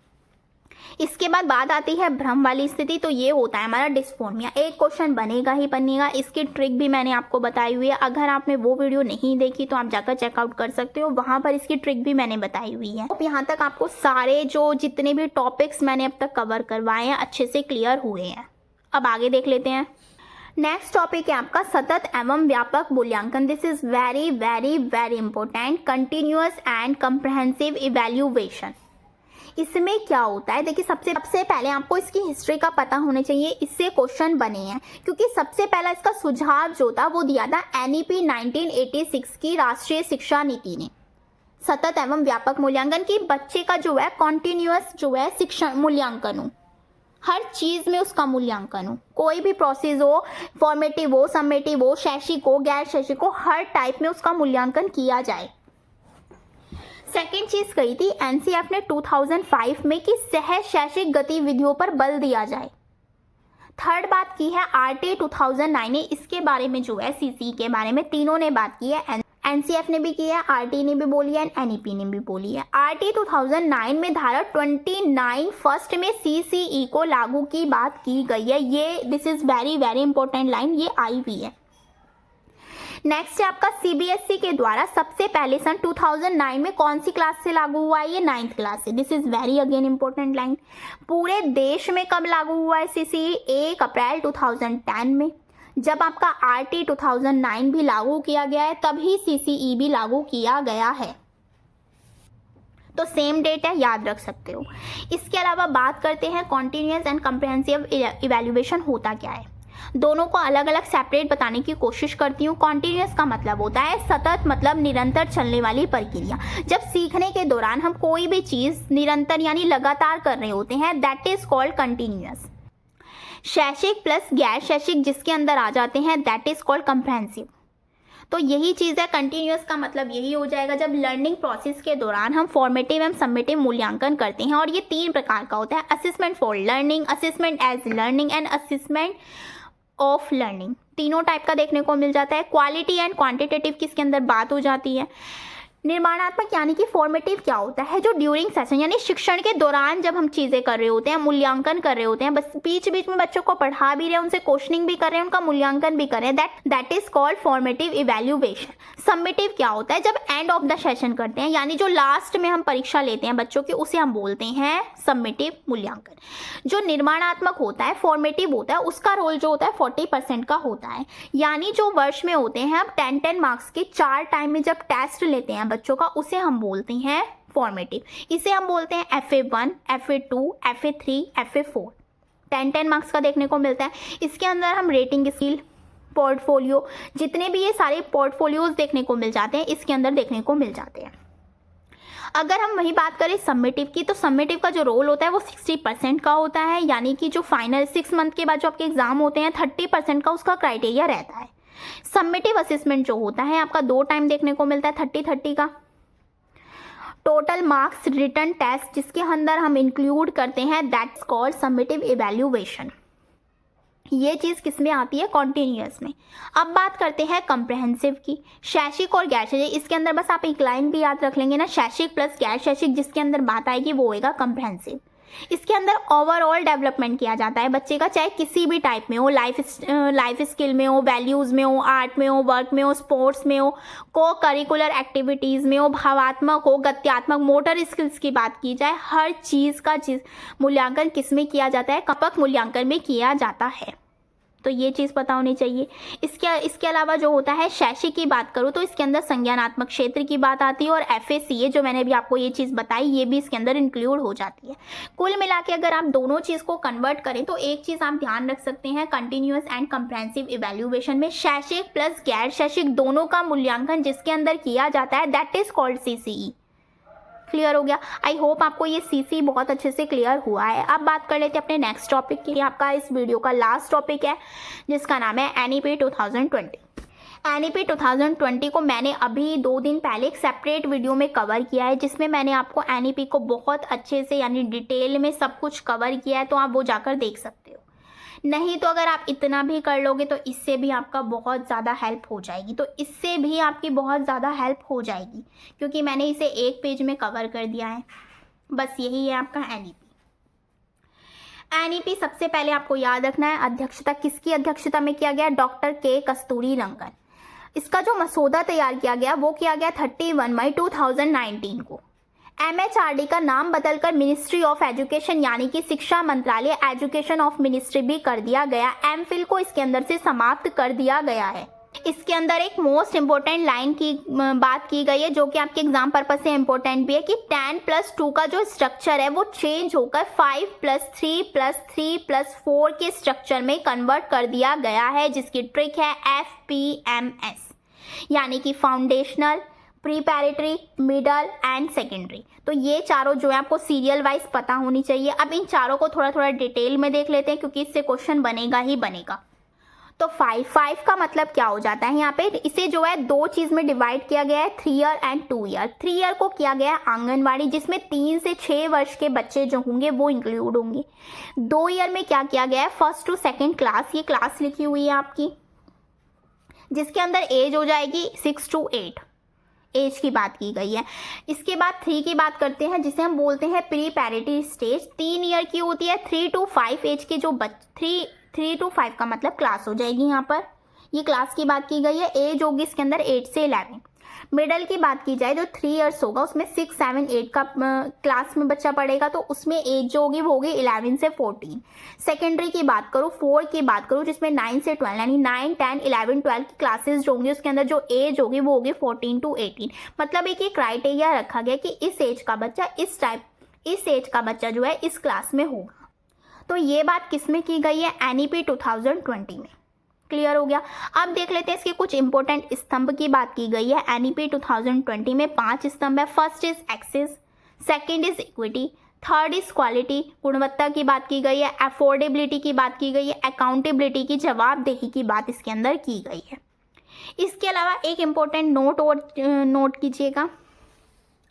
इसके बाद बात आती है भ्रम वाली स्थिति, तो ये होता है हमारा डिस्फोर्मिया। एक क्वेश्चन बनेगा ही बनेगा, इसकी ट्रिक भी मैंने आपको बताई हुई है। अगर आपने वो वीडियो नहीं देखी तो आप जाकर चेकआउट कर सकते हो, वहाँ पर इसकी ट्रिक भी मैंने बताई हुई है। अब यहाँ तक आपको सारे जितने भी टॉपिक्स मैंने अब तक कवर करवाए हैं अच्छे से क्लियर हुए हैं। अब आगे देख लेते हैं। नेक्स्ट टॉपिक है आपका सतत एवं व्यापक मूल्यांकन। This is very very very important, continuous and comprehensive evaluation. इसमें क्या होता है, देखिए सबसे पहले आपको इसकी हिस्ट्री का पता होना चाहिए, इससे क्वेश्चन बने हैं, क्योंकि सबसे पहला इसका सुझाव जो था वो दिया था एनईपी 1986 की राष्ट्रीय शिक्षा नीति ने, सतत एवं व्यापक मूल्यांकन की बच्चे का जो है कॉन्टिन्यूअस जो है शिक्षण मूल्यांकन हो, हर चीज में उसका मूल्यांकन हो, कोई भी प्रोसेस हो, फॉर्मेटिव हो, समेटिव हो, शैक्षिक हो, गैर शैक्षिक हो, हर टाइप में उसका मूल्यांकन किया जाए। सेकेंड चीज कही थी एनसीएफ ने 2005 में कि सह शैक्षिक गतिविधियों पर बल दिया जाए। थर्ड बात की है आरटी 2009 ने, इसके बारे में जो है सीसी के बारे में तीनों ने बात की है, एनसीएफ ने भी की है, आरटी ने भी बोली है, एनईपी ने भी बोली है। आरटी 2009 में धारा 29 फर्स्ट में सीसीई को लागू की बात की गई है। ये this is very very important line, ये आई हुई है। नेक्स्ट है आपका सीबीएसई के द्वारा सबसे पहले सन 2009 में कौन सी क्लास से लागू हुआ है, ये 9th क्लास से। This is very again important line. पूरे देश में कब लागू हुआ है सीसीई, 1 अप्रैल 2010 में। जब आपका आरटी 2009 भी लागू किया गया है तभी सीसीई भी लागू किया गया है, तो सेम डेट है, याद रख सकते हो। इसके अलावा बात करते हैं कॉन्टिन्यूअस एंड कम्प्रिहेंसिव इवैल्यूएशन होता क्या है। दोनों को अलग अलग सेपरेट बताने की कोशिश करती हूँ। कॉन्टिन्यूअस का मतलब होता है सतत, मतलब निरंतर चलने वाली प्रक्रिया। जब सीखने के दौरान हम कोई भी चीज़ निरंतर यानी लगातार कर रहे होते हैं, दैट इज कॉल्ड कंटिन्यूअस। शैक्षिक प्लस गैर शैक्षिक जिसके अंदर आ जाते हैं, दैट इज कॉल्ड कम्प्रिहेंसिव। तो यही चीज़ है, कंटिन्यूअस का मतलब यही हो जाएगा जब लर्निंग प्रोसेस के दौरान हम फॉर्मेटिव एवं समेटिव मूल्यांकन करते हैं, और ये 3 प्रकार का होता है, assessment for learning, assessment as learning and assessment of learning. तीनों टाइप का देखने को मिल जाता है। क्वालिटी एंड क्वांटिटेटिव की इसके अंदर बात हो जाती है। निर्माणात्मक यानी कि फॉर्मेटिव क्या होता है, जो ड्यूरिंग सेशन यानी शिक्षण के दौरान जब हम चीज़ें कर रहे होते हैं, मूल्यांकन कर रहे होते हैं, बस बीच बीच में बच्चों को पढ़ा भी रहे हैं, उनसे क्वेश्चनिंग भी कर रहे हैं, उनका मूल्यांकन भी कर रहे हैं, that is called formative evaluation. Summative क्या होता है, जब एंड ऑफ द सेशन करते हैं, यानी जो लास्ट में हम परीक्षा लेते हैं बच्चों की, उसे हम बोलते हैं समेटिव मूल्यांकन। जो निर्माणात्मक होता है, फॉर्मेटिव होता है, उसका रोल जो होता है 40% का होता है, यानी जो वर्ष में होते हैं हम 10 मार्क्स के 4 टाइम में जब टेस्ट लेते हैं बच्चों का, उसे हम बोलते हैं फॉर्मेटिव। इसे हम बोलते हैं FA1, FA2, FA3, FA4। 10 marks का देखने को मिलता है। इसके अंदर हम रेटिंग स्किल, पोर्टफोलियो, जितने भी ये सारे पोर्टफोलियोज देखने को मिल जाते हैं, इसके अंदर देखने को मिल जाते हैं। अगर हम वही बात करें समेटिव की, तो समेटिव का जो रोल होता है वो 60% का होता है, यानी कि जो फाइनल 6 मंथ के बाद जो आपके एग्जाम होते हैं 30% का उसका क्राइटेरिया रहता है। समेटिव असेसमेंट जो होता है आपका 2 टाइम देखने को मिलता है, 30-30 का। टोटल मार्क्स रिटन टेस्ट जिसके अंदर हम इंक्लूड करते हैं, दैट्स कॉल्ड समेटिव इवैल्यूएशन। ये चीज़ किस में आती है, कॉन्टिन्यूअस में। अब बात करते हैं कम्प्रहेंसिव की, शैक्षिक और गैर शैक्षिक। इसके अंदर बस आप एक लाइन भी याद रख लेंगे ना, शैक्षिक प्लस गैर शैक्षिक जिसके अंदर बात आएगी वो होएगा कम्प्रहेंसिव। इसके अंदर ओवरऑल डेवलपमेंट किया जाता है बच्चे का, चाहे किसी भी टाइप में हो, लाइफ स्किल में हो, वैल्यूज़ में हो, आर्ट में हो, वर्क में हो, स्पोर्ट्स में हो, को करिकुलर एक्टिविटीज़ में हो, भावात्मक हो, गत्यात्मक, मोटर स्किल्स की बात की जाए, हर चीज़ का मूल्यांकन किस में किया जाता है, कपक मूल्यांकन में किया जाता है। तो ये चीज़ पता होनी चाहिए। इसके अलावा जो होता है शैक्षिक की बात करूँ तो इसके अंदर संज्ञानात्मक क्षेत्र की बात आती है, और FACA जो मैंने भी आपको ये चीज़ बताई ये भी इसके अंदर इंक्लूड हो जाती है। कुल मिला के अगर आप दोनों चीज़ को कन्वर्ट करें तो एक चीज़ आप ध्यान रख सकते हैं, कंटिन्यूअस एंड कम्प्रहेंसिव इवैल्यूएशन में शैक्षिक प्लस गैर शैक्षिक दोनों का मूल्यांकन जिसके अंदर किया जाता है, that is called CCE। Clear हो गया। आई होप आपको ये CC बहुत अच्छे से क्लियर हुआ है। अब बात कर लेते हैं अपने नेक्स्ट टॉपिक की। आपका इस वीडियो का लास्ट टॉपिक है जिसका नाम है NEP 2020। NEP 2020 को मैंने अभी 2 दिन पहले एक सेपरेट वीडियो में कवर किया है, जिसमें मैंने आपको NEP को बहुत अच्छे से यानी डिटेल में सब कुछ कवर किया है, तो आप वो जाकर देख सकते हो। नहीं तो अगर आप इतना भी कर लोगे तो इससे भी आपका बहुत ज़्यादा हेल्प हो जाएगी, तो इससे भी आपकी बहुत ज़्यादा हेल्प हो जाएगी, क्योंकि मैंने इसे एक पेज में कवर कर दिया है। बस यही है आपका NEP। सबसे पहले आपको याद रखना है, अध्यक्षता किसकी अध्यक्षता में किया गया, डॉक्टर के कस्तूरीरंगन। इसका जो मसौदा तैयार किया गया वो किया गया 31 मई 2019 को। MHRD का नाम बदलकर मिनिस्ट्री ऑफ एजुकेशन यानी कि शिक्षा मंत्रालय एजुकेशन ऑफ मिनिस्ट्री भी कर दिया गया। MPhil को इसके अंदर से समाप्त कर दिया गया है। इसके अंदर एक मोस्ट इम्पोर्टेंट लाइन की बात की गई है जो कि आपके एग्जाम पर्पज से इम्पोर्टेंट भी है कि 10+2 का जो स्ट्रक्चर है वो चेंज होकर 5+3+3+4 के स्ट्रक्चर में कन्वर्ट कर दिया गया है, जिसकी ट्रिक है FPMS, यानी कि फाउंडेशनल, प्रीपैरेटरी, मिडल एंड सेकेंडरी। तो ये चारों जो है आपको सीरियल वाइज पता होनी चाहिए। अब इन चारों को थोड़ा थोड़ा डिटेल में देख लेते हैं क्योंकि इससे क्वेश्चन बनेगा ही बनेगा। तो 5 का मतलब क्या हो जाता है यहाँ पे, इसे जो है दो चीज में डिवाइड किया गया है, 3 ईयर एंड 2 ईयर। 3 ईयर को किया गया है आंगनवाड़ी, जिसमें 3 से 6 वर्ष के बच्चे जो होंगे वो इंक्लूड होंगे। 2 ईयर में क्या किया गया है, 1st to 2nd क्लास, ये क्लास लिखी हुई है आपकी, जिसके अंदर एज हो जाएगी 6 to 8, एज की बात की गई है। इसके बाद 3 की बात करते हैं, जिसे हम बोलते हैं प्रीपैरेटरी स्टेज। 3 ईयर की होती है। 3 to 5 एज के जो 3 to 5 का मतलब क्लास हो जाएगी, यहाँ पर ये क्लास की बात की गई है। एज होगी इसके अंदर 8 से 11। मिडल की बात की जाए जो 3 इयर्स होगा, उसमें 6, 7, 8 का क्लास में बच्चा पढ़ेगा, तो उसमें एज जो होगी वो होगी 11 से 14। सेकेंडरी की बात करूँ, 4 की बात करूँ, जिसमें 9 से 12 यानी 9, 10, 11, 12 की क्लासेस जो होंगी उसके अंदर जो एज होगी वो होगी 14 to 18। मतलब एक क्राइटेरिया रखा गया कि इस एज का बच्चा इस एज का बच्चा जो है इस क्लास में होगा। तो ये बात किस में की गई है, NEP 2020 में। क्लियर हो गया। अब देख लेते हैं इसके कुछ इंपॉर्टेंट स्तंभ की बात की गई है। NEP 2020 में 5 स्तंभ है। First is access, second is equity, third is quality, गुणवत्ता की बात की गई है, अफोर्डेबिलिटी की बात की गई है, अकाउंटेबिलिटी की, जवाबदेही की बात इसके अंदर की गई है। इसके अलावा एक इम्पोर्टेंट नोट और नोट कीजिएगा,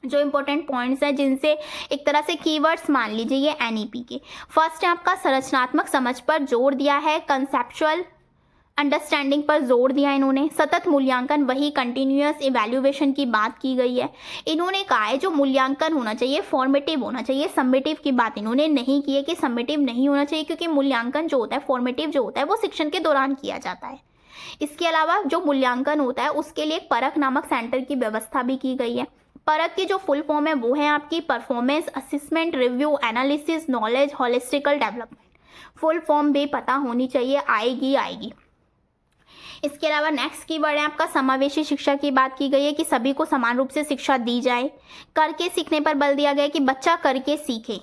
जो इंपॉर्टेंट पॉइंट्स हैं जिनसे एक तरह से कीवर्ड्स मान लीजिए ये NEP के। फर्स्ट है आपका संरचनात्मक समझ पर जोर दिया है, कंसेप्चुअल अंडरस्टैंडिंग पर जोर दिया इन्होंने। सतत मूल्यांकन, वही कंटिन्यूअस इवैल्यूएशन की बात की गई है। इन्होंने कहा है जो मूल्यांकन होना चाहिए फॉर्मेटिव होना चाहिए, समेटिव की बात इन्होंने नहीं की है कि समेटिव नहीं होना चाहिए, क्योंकि मूल्यांकन जो होता है, फॉर्मेटिव जो होता है वो शिक्षण के दौरान किया जाता है। इसके अलावा जो मूल्यांकन होता है उसके लिए परख नामक सेंटर की व्यवस्था भी की गई है। परख की जो फुल फॉर्म है वो है आपकी performance assessment review analysis knowledge holistical development. Full form भी पता होनी चाहिए, आएगी। इसके अलावा नेक्स्ट कीवर्ड है आपका समावेशी शिक्षा की बात की गई है कि सभी को समान रूप से शिक्षा दी जाए। करके सीखने पर बल दिया गया है कि बच्चा करके सीखे।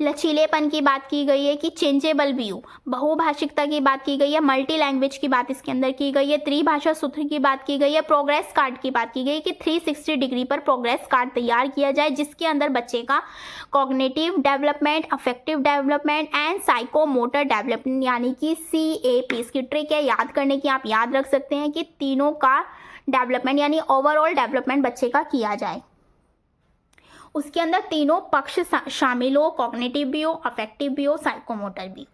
लचीलेपन की बात की गई है कि चेंजेबल व्यू, बहुभाषिकता की बात की गई है, मल्टी लैंग्वेज की बात इसके अंदर की गई है, त्रिभाषा सूत्र की बात की गई है, प्रोग्रेस कार्ड की बात की गई है कि 360 डिग्री पर प्रोग्रेस कार्ड तैयार किया जाए, जिसके अंदर बच्चे का cognitive development, affective development and psychomotor development यानी कि CAP। इसकी ट्रिक है याद करने की, आप याद रख सकते हैं कि तीनों का डेवलपमेंट यानी ओवरऑल डेवलपमेंट बच्चे का किया जाए। उसके अंदर तीनों पक्ष शामिल हो, कॉग्निटिव भी हो, अफेक्टिव भी हो, साइकोमोटर भी।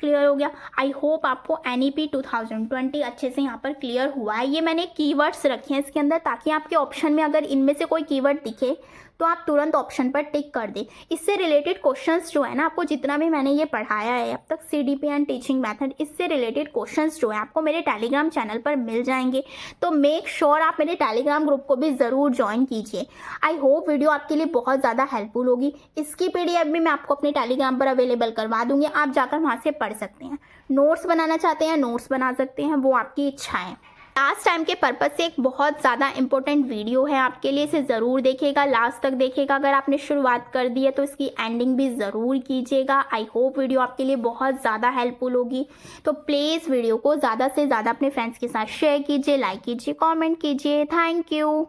क्लियर हो गया। आई होप आपको NEP 2020 अच्छे से यहाँ पर क्लियर हुआ है। ये मैंने कीवर्ड्स रखे हैं इसके अंदर ताकि आपके ऑप्शन में अगर इनमें से कोई कीवर्ड दिखे तो आप तुरंत ऑप्शन पर टिक कर दें। इससे रिलेटेड क्वेश्चंस जो है ना, आपको जितना भी मैंने ये पढ़ाया है अब तक CDP एंड टीचिंग मेथड, इससे रिलेटेड क्वेश्चंस जो है आपको मेरे टेलीग्राम चैनल पर मिल जाएंगे। तो मेक श्योर आप मेरे टेलीग्राम ग्रुप को भी ज़रूर ज्वाइन कीजिए। आई होप वीडियो आपके लिए बहुत ज़्यादा हेल्पफुल होगी। इसकी PDF भी मैं आपको अपने टेलीग्राम पर अवेलेबल करवा दूँगी, आप जाकर वहाँ से पढ़ सकते हैं। नोट्स बनाना चाहते हैं नोट्स बना सकते हैं, वो आपकी इच्छा है। लास्ट टाइम के पर्पज़ से एक बहुत ज़्यादा इंपॉर्टेंट वीडियो है आपके लिए, इसे ज़रूर देखिएगा, लास्ट तक देखिएगा। अगर आपने शुरुआत कर दी है तो इसकी एंडिंग भी ज़रूर कीजिएगा। आई होप वीडियो आपके लिए बहुत ज़्यादा हेल्पफुल होगी। तो प्लीज़ वीडियो को ज़्यादा से ज़्यादा अपने फ्रेंड्स के साथ शेयर कीजिए, लाइक कीजिए, कॉमेंट कीजिए। Thank you.